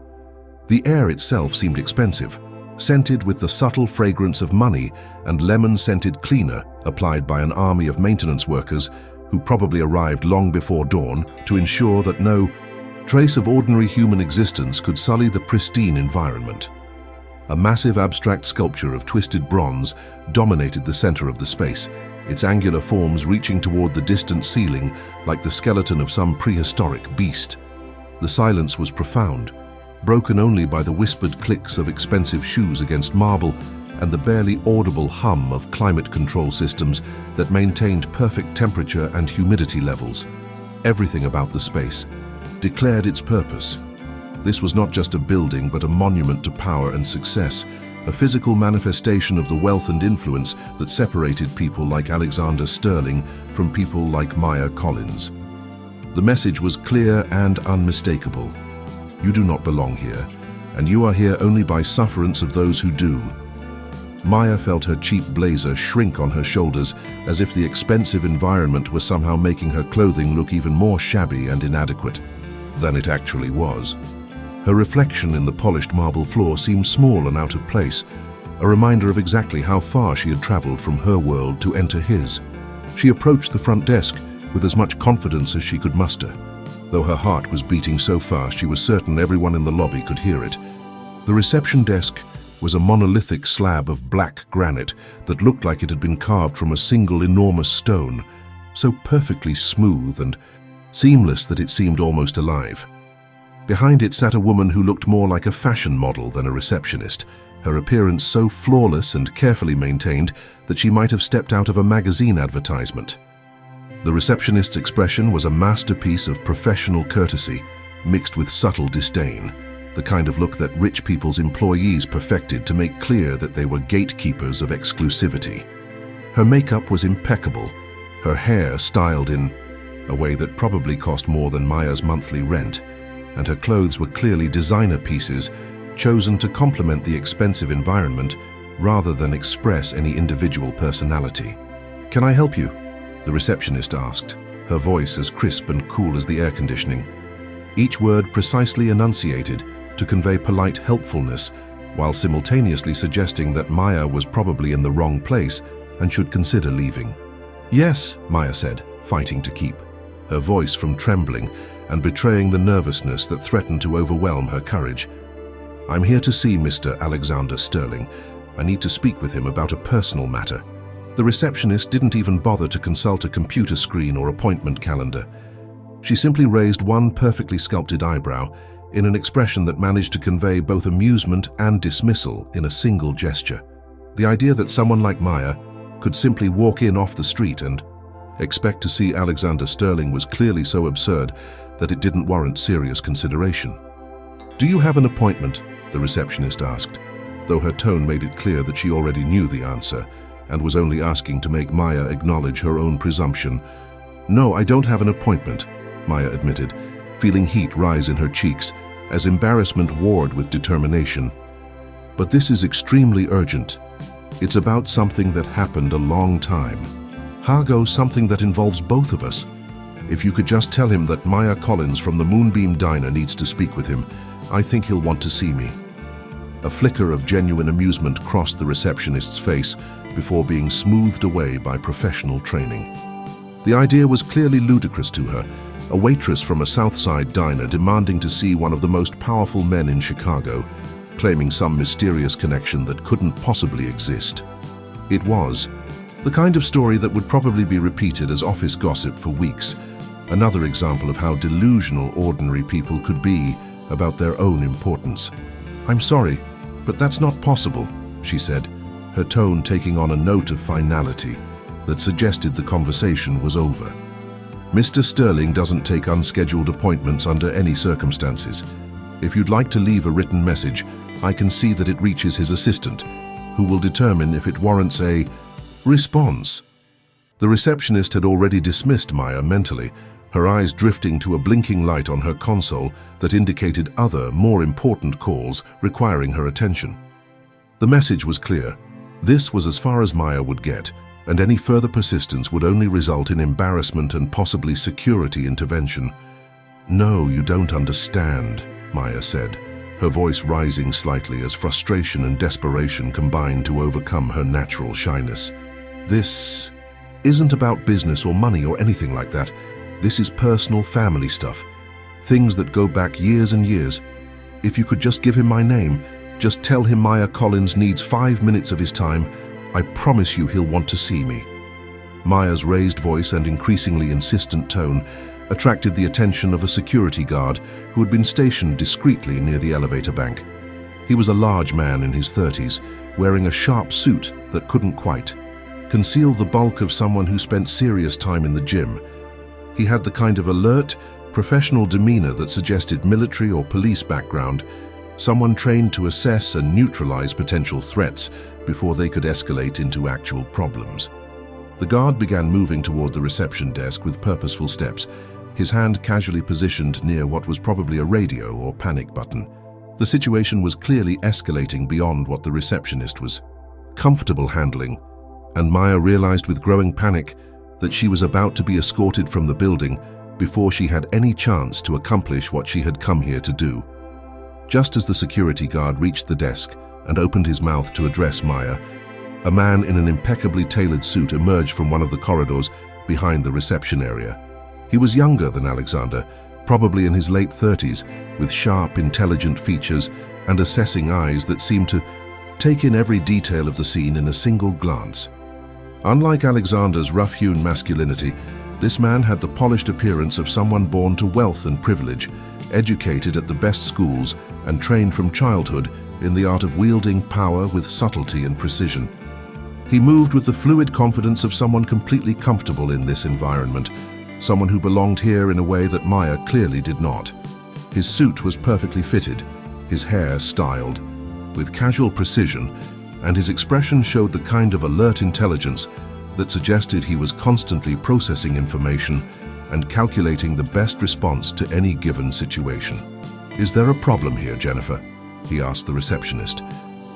The air itself seemed expensive, scented with the subtle fragrance of money and lemon-scented cleaner applied by an army of maintenance workers who probably arrived long before dawn to ensure that no trace of ordinary human existence could sully the pristine environment. A massive abstract sculpture of twisted bronze dominated the center of the space, its angular forms reaching toward the distant ceiling like the skeleton of some prehistoric beast. The silence was profound, broken only by the whispered clicks of expensive shoes against marble and the barely audible hum of climate control systems that maintained perfect temperature and humidity levels. Everything about the space declared its purpose. This was not just a building, but a monument to power and success, a physical manifestation of the wealth and influence that separated people like Alexander Sterling from people like Maya Collins. The message was clear and unmistakable. You do not belong here, and you are here only by sufferance of those who do. Maya felt her cheap blazer shrink on her shoulders, as if the expensive environment were somehow making her clothing look even more shabby and inadequate than it actually was. Her reflection in the polished marble floor seemed small and out of place, a reminder of exactly how far she had traveled from her world to enter his. She approached the front desk with as much confidence as she could muster, though her heart was beating so fast she was certain everyone in the lobby could hear it. The reception desk was a monolithic slab of black granite that looked like it had been carved from a single enormous stone, so perfectly smooth and seamless that it seemed almost alive. Behind it sat a woman who looked more like a fashion model than a receptionist, her appearance so flawless and carefully maintained that she might have stepped out of a magazine advertisement. The receptionist's expression was a masterpiece of professional courtesy mixed with subtle disdain, the kind of look that rich people's employees perfected to make clear that they were gatekeepers of exclusivity. Her makeup was impeccable, her hair styled in a way that probably cost more than Maya's monthly rent, and her clothes were clearly designer pieces chosen to complement the expensive environment rather than express any individual personality. "Can I help you?" the receptionist asked, her voice as crisp and cool as the air conditioning. Each word precisely enunciated to convey polite helpfulness, while simultaneously suggesting that Maya was probably in the wrong place and should consider leaving. "Yes," Maya said, fighting to keep her voice from trembling and betraying the nervousness that threatened to overwhelm her courage. "I'm here to see Mr. Alexander Sterling. I need to speak with him about a personal matter." The receptionist didn't even bother to consult a computer screen or appointment calendar. She simply raised one perfectly sculpted eyebrow in an expression that managed to convey both amusement and dismissal in a single gesture. The idea that someone like Maya could simply walk in off the street and expect to see Alexander Sterling was clearly so absurd that it didn't warrant serious consideration. "Do you have an appointment?" the receptionist asked, though her tone made it clear that she already knew the answer and was only asking to make Maya acknowledge her own presumption. "No, I don't have an appointment," Maya admitted, feeling heat rise in her cheeks as embarrassment warred with determination. "But this is extremely urgent. It's about something that happened a long time. Hago, something that involves both of us. If you could just tell him that Maya Collins from the Moonbeam Diner needs to speak with him, I think he'll want to see me." A flicker of genuine amusement crossed the receptionist's face before being smoothed away by professional training. The idea was clearly ludicrous to her, a waitress from a South Side diner demanding to see one of the most powerful men in Chicago, claiming some mysterious connection that couldn't possibly exist. It was the kind of story that would probably be repeated as office gossip for weeks, another example of how delusional ordinary people could be about their own importance. "I'm sorry, but that's not possible," she said, her tone taking on a note of finality that suggested the conversation was over. "Mr. Sterling doesn't take unscheduled appointments under any circumstances. If you'd like to leave a written message, I can see that it reaches his assistant, who will determine if it warrants a response." The receptionist had already dismissed Maya mentally, her eyes drifting to a blinking light on her console that indicated other, more important calls requiring her attention. The message was clear. This was as far as Maya would get, and any further persistence would only result in embarrassment and possibly security intervention. "No, you don't understand," Maya said, her voice rising slightly as frustration and desperation combined to overcome her natural shyness. "This isn't about business or money or anything like that. This is personal family stuff, things that go back years and years. If you could just give him my name, just tell him Maya Collins needs 5 minutes of his time, I promise you he'll want to see me." Maya's raised voice and increasingly insistent tone attracted the attention of a security guard who had been stationed discreetly near the elevator bank. He was a large man in his 30s, wearing a sharp suit that couldn't quite conceal the bulk of someone who spent serious time in the gym. He had the kind of alert, professional demeanor that suggested military or police background, someone trained to assess and neutralize potential threats before they could escalate into actual problems. The guard began moving toward the reception desk with purposeful steps, his hand casually positioned near what was probably a radio or panic button. The situation was clearly escalating beyond what the receptionist was comfortable handling, and Maya realized with growing panic that she was about to be escorted from the building before she had any chance to accomplish what she had come here to do. Just as the security guard reached the desk and opened his mouth to address Maya, a man in an impeccably tailored suit emerged from one of the corridors behind the reception area. He was younger than Alexander, probably in his late 30s, with sharp, intelligent features and assessing eyes that seemed to take in every detail of the scene in a single glance. Unlike Alexander's rough-hewn masculinity, this man had the polished appearance of someone born to wealth and privilege, educated at the best schools, and trained from childhood in the art of wielding power with subtlety and precision. He moved with the fluid confidence of someone completely comfortable in this environment, someone who belonged here in a way that Maya clearly did not. His suit was perfectly fitted, his hair styled, with casual precision, and his expression showed the kind of alert intelligence that suggested he was constantly processing information and calculating the best response to any given situation. "Is there a problem here, Jennifer?" he asked the receptionist,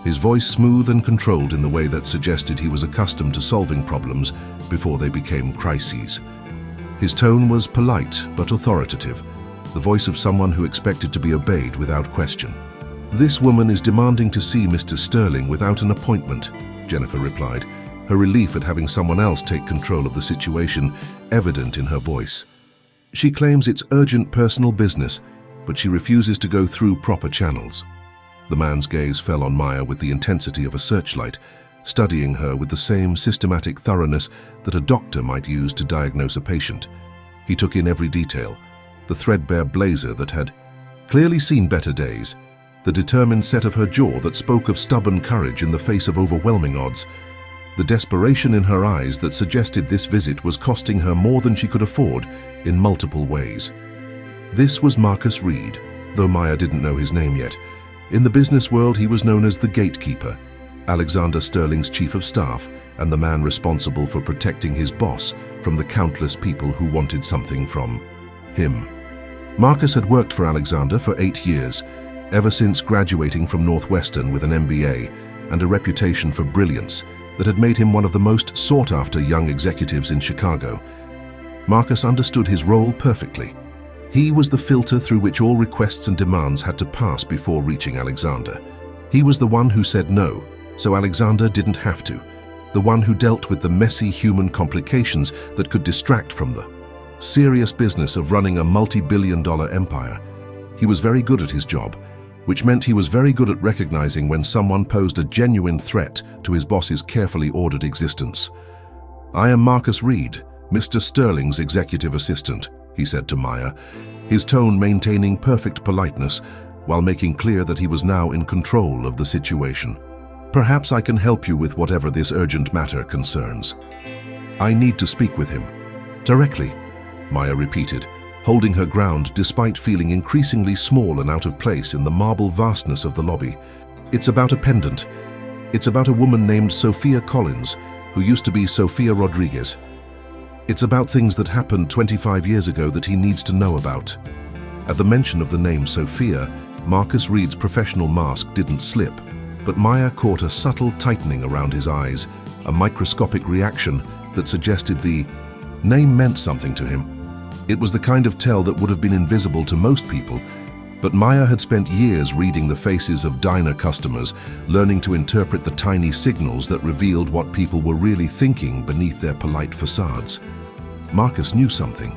his voice smooth and controlled in the way that suggested he was accustomed to solving problems before they became crises. His tone was polite but authoritative, the voice of someone who expected to be obeyed without question. "This woman is demanding to see Mr. Sterling without an appointment," Jennifer replied, her relief at having someone else take control of the situation evident in her voice. "She claims it's urgent personal business, but she refuses to go through proper channels." The man's gaze fell on Maya with the intensity of a searchlight, studying her with the same systematic thoroughness that a doctor might use to diagnose a patient. He took in every detail: the threadbare blazer that had clearly seen better days, the determined set of her jaw that spoke of stubborn courage in the face of overwhelming odds, the desperation in her eyes that suggested this visit was costing her more than she could afford in multiple ways. This was Marcus Reed, though Maya didn't know his name yet. In the business world, he was known as the Gatekeeper, Alexander Sterling's chief of staff and the man responsible for protecting his boss from the countless people who wanted something from him. Marcus had worked for Alexander for 8 years, ever since graduating from Northwestern with an MBA and a reputation for brilliance that had made him one of the most sought-after young executives in Chicago. Marcus understood his role perfectly. He was the filter through which all requests and demands had to pass before reaching Alexander. He was the one who said no, so Alexander didn't have to, the one who dealt with the messy human complications that could distract from the serious business of running a multi-billion-dollar empire. He was very good at his job, which meant he was very good at recognizing when someone posed a genuine threat to his boss's carefully ordered existence. "I am Marcus Reed, Mr. Sterling's executive assistant," he said to Maya, his tone maintaining perfect politeness while making clear that he was now in control of the situation. "Perhaps I can help you with whatever this urgent matter concerns." "I need to speak with him." "Directly," Maya repeated, holding her ground despite feeling increasingly small and out of place in the marble vastness of the lobby. "It's about a pendant. It's about a woman named Sophia Collins, who used to be Sophia Rodriguez. It's about things that happened 25 years ago that he needs to know about." At the mention of the name Sophia, Marcus Reed's professional mask didn't slip, but Maya caught a subtle tightening around his eyes, a microscopic reaction that suggested the name meant something to him. It was the kind of tell that would have been invisible to most people, but Maya had spent years reading the faces of diner customers, learning to interpret the tiny signals that revealed what people were really thinking beneath their polite facades. Marcus knew something.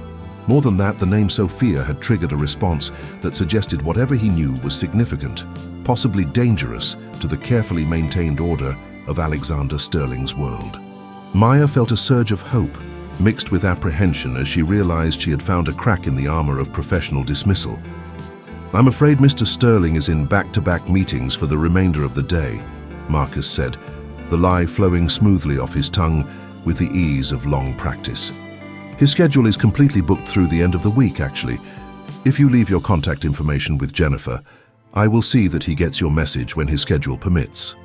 More than that, the name Sophia had triggered a response that suggested whatever he knew was significant, possibly dangerous to the carefully maintained order of Alexander Sterling's world. Maya felt a surge of hope, mixed with apprehension as she realized she had found a crack in the armor of professional dismissal. "I'm afraid Mr. Sterling is in back-to-back meetings for the remainder of the day," Marcus said, the lie flowing smoothly off his tongue with the ease of long practice. "His schedule is completely booked through the end of the week, actually. If you leave your contact information with Jennifer, I will see that he gets your message when his schedule permits."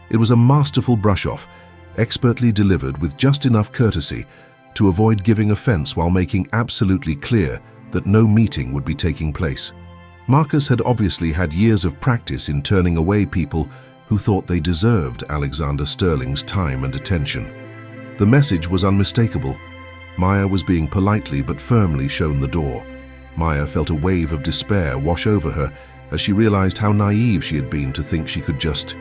It was a masterful brush-off, expertly delivered with just enough courtesy to avoid giving offense while making absolutely clear that no meeting would be taking place. Marcus had obviously had years of practice in turning away people who thought they deserved Alexander Sterling's time and attention. The message was unmistakable. Maya was being politely but firmly shown the door. Maya felt a wave of despair wash over her as she realized how naive she had been to think she could just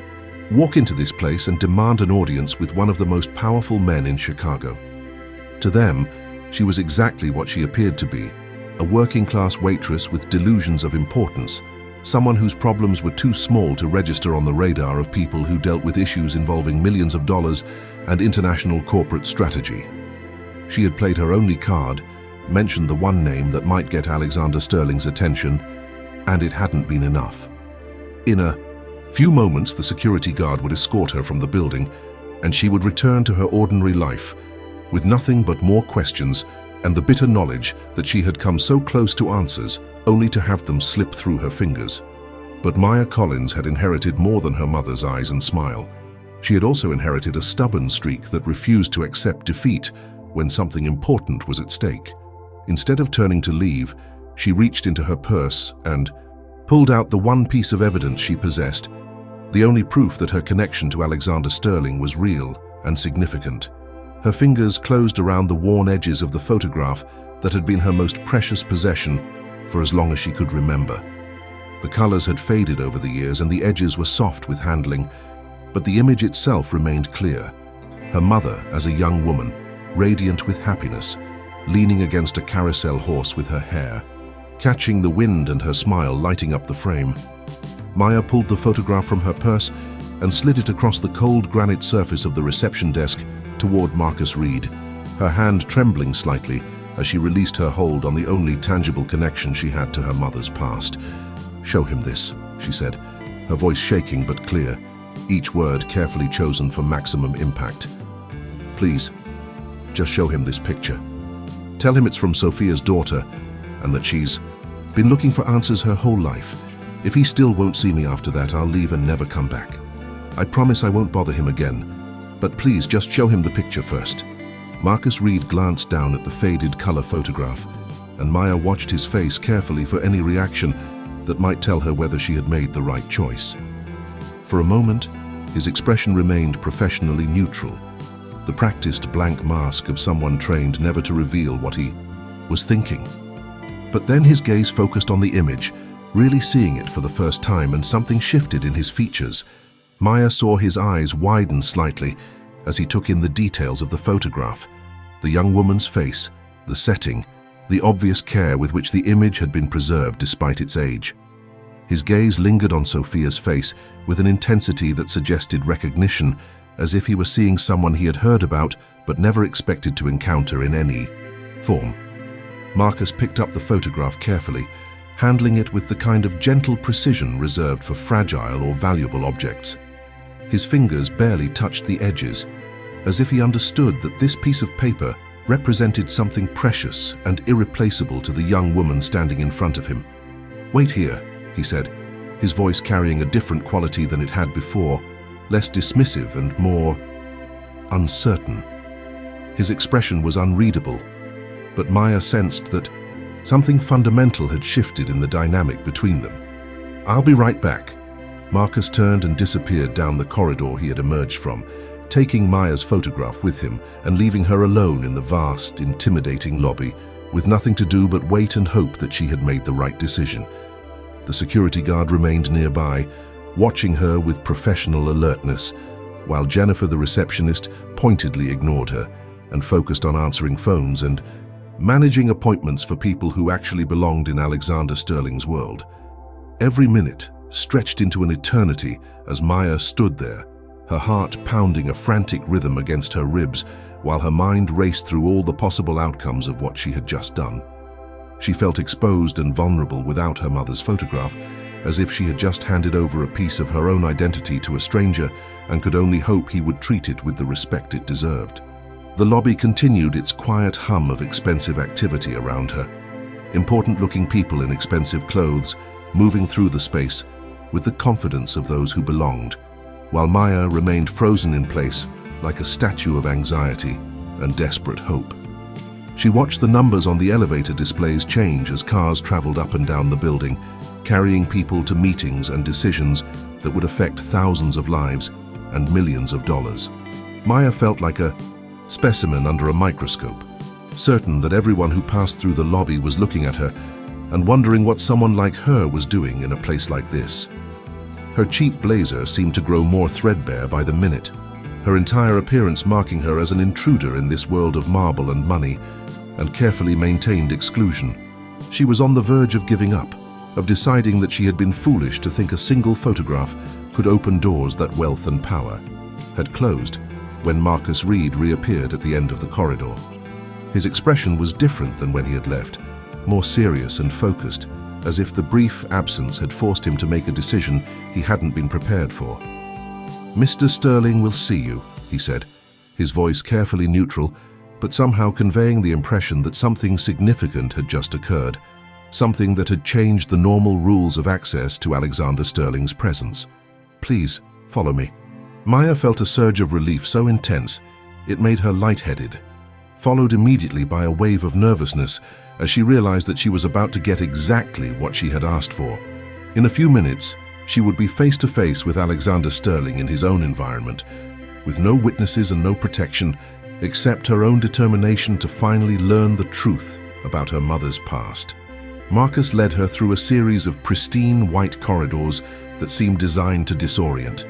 walk into this place and demand an audience with one of the most powerful men in Chicago. To them, she was exactly what she appeared to be, a working-class waitress with delusions of importance, someone whose problems were too small to register on the radar of people who dealt with issues involving millions of dollars and international corporate strategy. She had played her only card, mentioned the one name that might get Alexander Sterling's attention, and it hadn't been enough. In a few moments, the security guard would escort her from the building, and she would return to her ordinary life, with nothing but more questions and the bitter knowledge that she had come so close to answers, only to have them slip through her fingers. But Maya Collins had inherited more than her mother's eyes and smile. She had also inherited a stubborn streak that refused to accept defeat when something important was at stake. Instead of turning to leave, she reached into her purse and pulled out the one piece of evidence she possessed, the only proof that her connection to Alexander Sterling was real and significant. Her fingers closed around the worn edges of the photograph that had been her most precious possession for as long as she could remember. The colors had faded over the years and the edges were soft with handling, but the image itself remained clear. Her mother as a young woman, radiant with happiness, leaning against a carousel horse with her hair, catching the wind and her smile lighting up the frame. Maya pulled the photograph from her purse and slid it across the cold granite surface of the reception desk toward Marcus Reed, her hand trembling slightly as she released her hold on the only tangible connection she had to her mother's past. "Show him this," she said, her voice shaking but clear, each word carefully chosen for maximum impact. "Please, just show him this picture. Tell him it's from Sophia's daughter and that she's been looking for answers her whole life. If he still won't see me after that, I'll leave and never come back. I promise I won't bother him again. But please, just show him the picture first." Marcus Reed glanced down at the faded color photograph, and Maya watched his face carefully for any reaction that might tell her whether she had made the right choice. For a moment, his expression remained professionally neutral, the practiced blank mask of someone trained never to reveal what he was thinking. But then his gaze focused on the image, really seeing it for the first time, and something shifted in his features. Maya saw his eyes widen slightly as he took in the details of the photograph, the young woman's face, the setting, the obvious care with which the image had been preserved despite its age. His gaze lingered on Sophia's face with an intensity that suggested recognition, as if he were seeing someone he had heard about but never expected to encounter in any form. Marcus picked up the photograph carefully, handling it with the kind of gentle precision reserved for fragile or valuable objects. His fingers barely touched the edges, as if he understood that this piece of paper represented something precious and irreplaceable to the young woman standing in front of him. "Wait here," he said, his voice carrying a different quality than it had before, less dismissive and more uncertain. His expression was unreadable, but Maya sensed that something fundamental had shifted in the dynamic between them. "I'll be right back." Marcus turned and disappeared down the corridor he had emerged from, taking Maya's photograph with him and leaving her alone in the vast, intimidating lobby, with nothing to do but wait and hope that she had made the right decision. The security guard remained nearby, watching her with professional alertness, while Jennifer, the receptionist, pointedly ignored her and focused on answering phones and managing appointments for people who actually belonged in Alexander Sterling's world. Every minute stretched into an eternity as Maya stood there, her heart pounding a frantic rhythm against her ribs while her mind raced through all the possible outcomes of what she had just done. She felt exposed and vulnerable without her mother's photograph, as if she had just handed over a piece of her own identity to a stranger and could only hope he would treat it with the respect it deserved. The lobby continued its quiet hum of expensive activity around her. Important-looking people in expensive clothes moving through the space with the confidence of those who belonged, while Maya remained frozen in place like a statue of anxiety and desperate hope. She watched the numbers on the elevator displays change as cars traveled up and down the building, carrying people to meetings and decisions that would affect thousands of lives and millions of dollars. Maya felt like a specimen under a microscope, certain that everyone who passed through the lobby was looking at her and wondering what someone like her was doing in a place like this. Her cheap blazer seemed to grow more threadbare by the minute, her entire appearance marking her as an intruder in this world of marble and money and carefully maintained exclusion. She was on the verge of giving up, of deciding that she had been foolish to think a single photograph could open doors that wealth and power had closed when Marcus Reed reappeared at the end of the corridor. His expression was different than when he had left, more serious and focused, as if the brief absence had forced him to make a decision he hadn't been prepared for. "Mr. Sterling will see you," he said, his voice carefully neutral, but somehow conveying the impression that something significant had just occurred, something that had changed the normal rules of access to Alexander Sterling's presence. "Please, follow me." Maya felt a surge of relief so intense it made her lightheaded, followed immediately by a wave of nervousness as she realized that she was about to get exactly what she had asked for. In a few minutes, she would be face to face with Alexander Sterling in his own environment, with no witnesses and no protection, except her own determination to finally learn the truth about her mother's past. Marcus led her through a series of pristine white corridors that seemed designed to disorient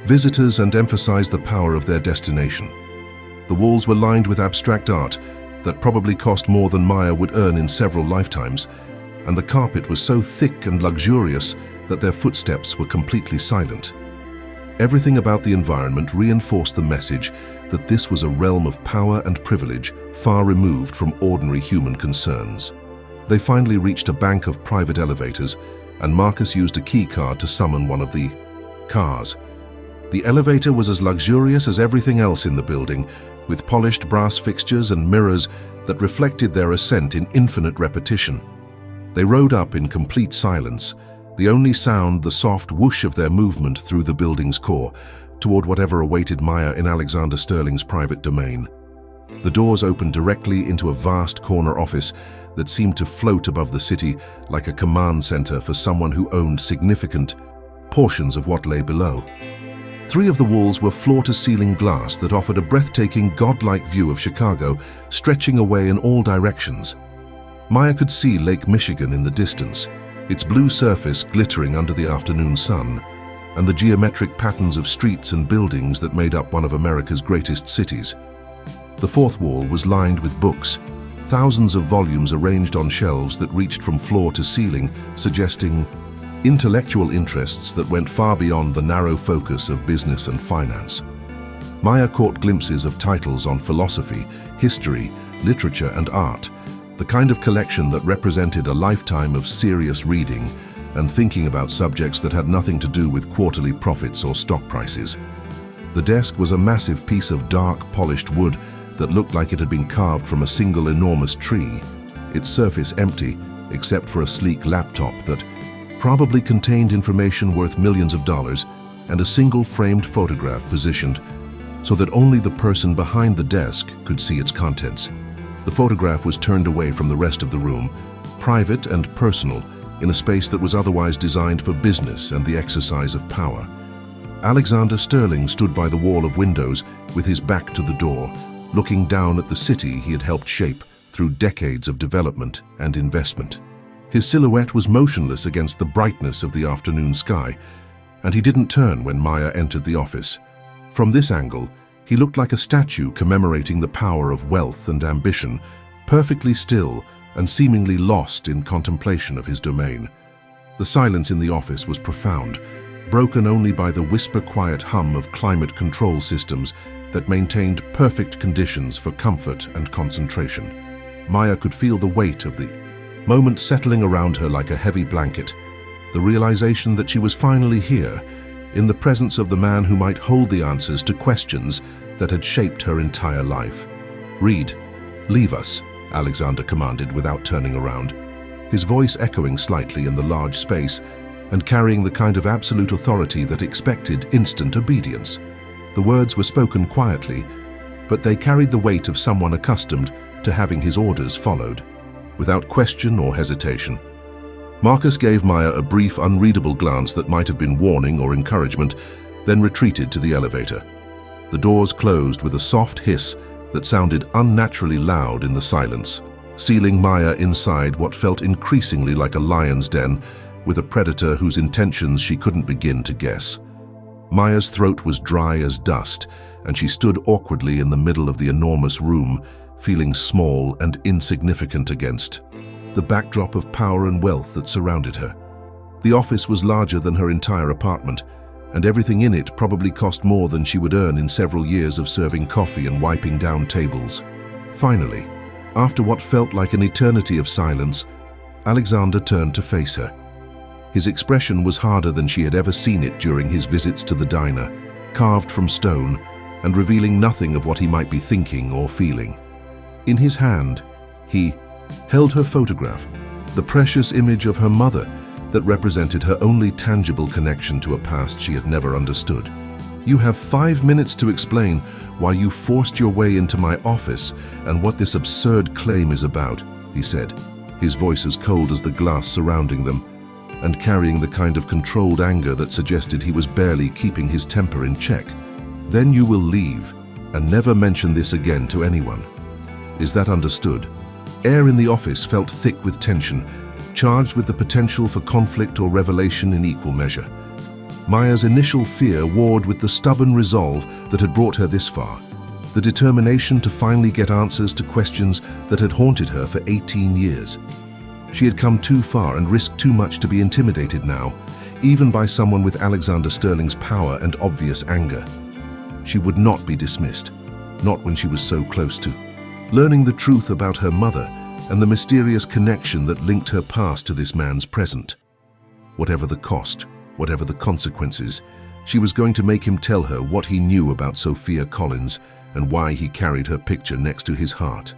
visitors and emphasize the power of their destination. The walls were lined with abstract art that probably cost more than Maya would earn in several lifetimes, and the carpet was so thick and luxurious that their footsteps were completely silent. Everything about the environment reinforced the message that this was a realm of power and privilege far removed from ordinary human concerns. They finally reached a bank of private elevators, and Marcus used a key card to summon one of the cars. The elevator was as luxurious as everything else in the building, with polished brass fixtures and mirrors that reflected their ascent in infinite repetition. They rode up in complete silence, the only sound the soft whoosh of their movement through the building's core, toward whatever awaited Maya in Alexander Sterling's private domain. The doors opened directly into a vast corner office that seemed to float above the city like a command center for someone who owned significant portions of what lay below. 3 of the walls were floor-to-ceiling glass that offered a breathtaking, godlike view of Chicago, stretching away in all directions. Maya could see Lake Michigan in the distance, its blue surface glittering under the afternoon sun, and the geometric patterns of streets and buildings that made up one of America's greatest cities. The 4th wall was lined with books, thousands of volumes arranged on shelves that reached from floor to ceiling, suggesting intellectual interests that went far beyond the narrow focus of business and finance. Maya caught glimpses of titles on philosophy, history, literature, and art, the kind of collection that represented a lifetime of serious reading and thinking about subjects that had nothing to do with quarterly profits or stock prices. The desk was a massive piece of dark, polished wood that looked like it had been carved from a single enormous tree, its surface empty except for a sleek laptop that probably contained information worth millions of dollars and a single framed photograph positioned so that only the person behind the desk could see its contents. The photograph was turned away from the rest of the room, private and personal, in a space that was otherwise designed for business and the exercise of power. Alexander Sterling stood by the wall of windows with his back to the door, looking down at the city he had helped shape through decades of development and investment. His silhouette was motionless against the brightness of the afternoon sky, and he didn't turn when Maya entered the office. From this angle, he looked like a statue commemorating the power of wealth and ambition, perfectly still and seemingly lost in contemplation of his domain. The silence in the office was profound, broken only by the whisper-quiet hum of climate control systems that maintained perfect conditions for comfort and concentration. Maya could feel the weight of the moment settling around her like a heavy blanket, the realization that she was finally here, in the presence of the man who might hold the answers to questions that had shaped her entire life. "Reed, leave us," Alexander commanded without turning around, his voice echoing slightly in the large space and carrying the kind of absolute authority that expected instant obedience. The words were spoken quietly, but they carried the weight of someone accustomed to having his orders followed, without question or hesitation. Marcus gave Maya a brief, unreadable glance that might have been warning or encouragement, then retreated to the elevator. The doors closed with a soft hiss that sounded unnaturally loud in the silence, sealing Maya inside what felt increasingly like a lion's den, with a predator whose intentions she couldn't begin to guess. Maya's throat was dry as dust, and she stood awkwardly in the middle of the enormous room, feeling small and insignificant against the backdrop of power and wealth that surrounded her. The office was larger than her entire apartment, and everything in it probably cost more than she would earn in several years of serving coffee and wiping down tables. Finally, after what felt like an eternity of silence, Alexander turned to face her. His expression was harder than she had ever seen it during his visits to the diner, carved from stone and revealing nothing of what he might be thinking or feeling. In his hand, he held her photograph, the precious image of her mother that represented her only tangible connection to a past she had never understood. "You have 5 minutes to explain why you forced your way into my office and what this absurd claim is about," he said, his voice as cold as the glass surrounding them, and carrying the kind of controlled anger that suggested he was barely keeping his temper in check. "Then you will leave and never mention this again to anyone. Is that understood?" Air in the office felt thick with tension, charged with the potential for conflict or revelation in equal measure. Maya's initial fear warred with the stubborn resolve that had brought her this far, the determination to finally get answers to questions that had haunted her for 18 years. She had come too far and risked too much to be intimidated now, even by someone with Alexander Sterling's power and obvious anger. She would not be dismissed, not when she was so close to learning the truth about her mother and the mysterious connection that linked her past to this man's present. Whatever the cost, whatever the consequences, she was going to make him tell her what he knew about Sophia Collins and why he carried her picture next to his heart.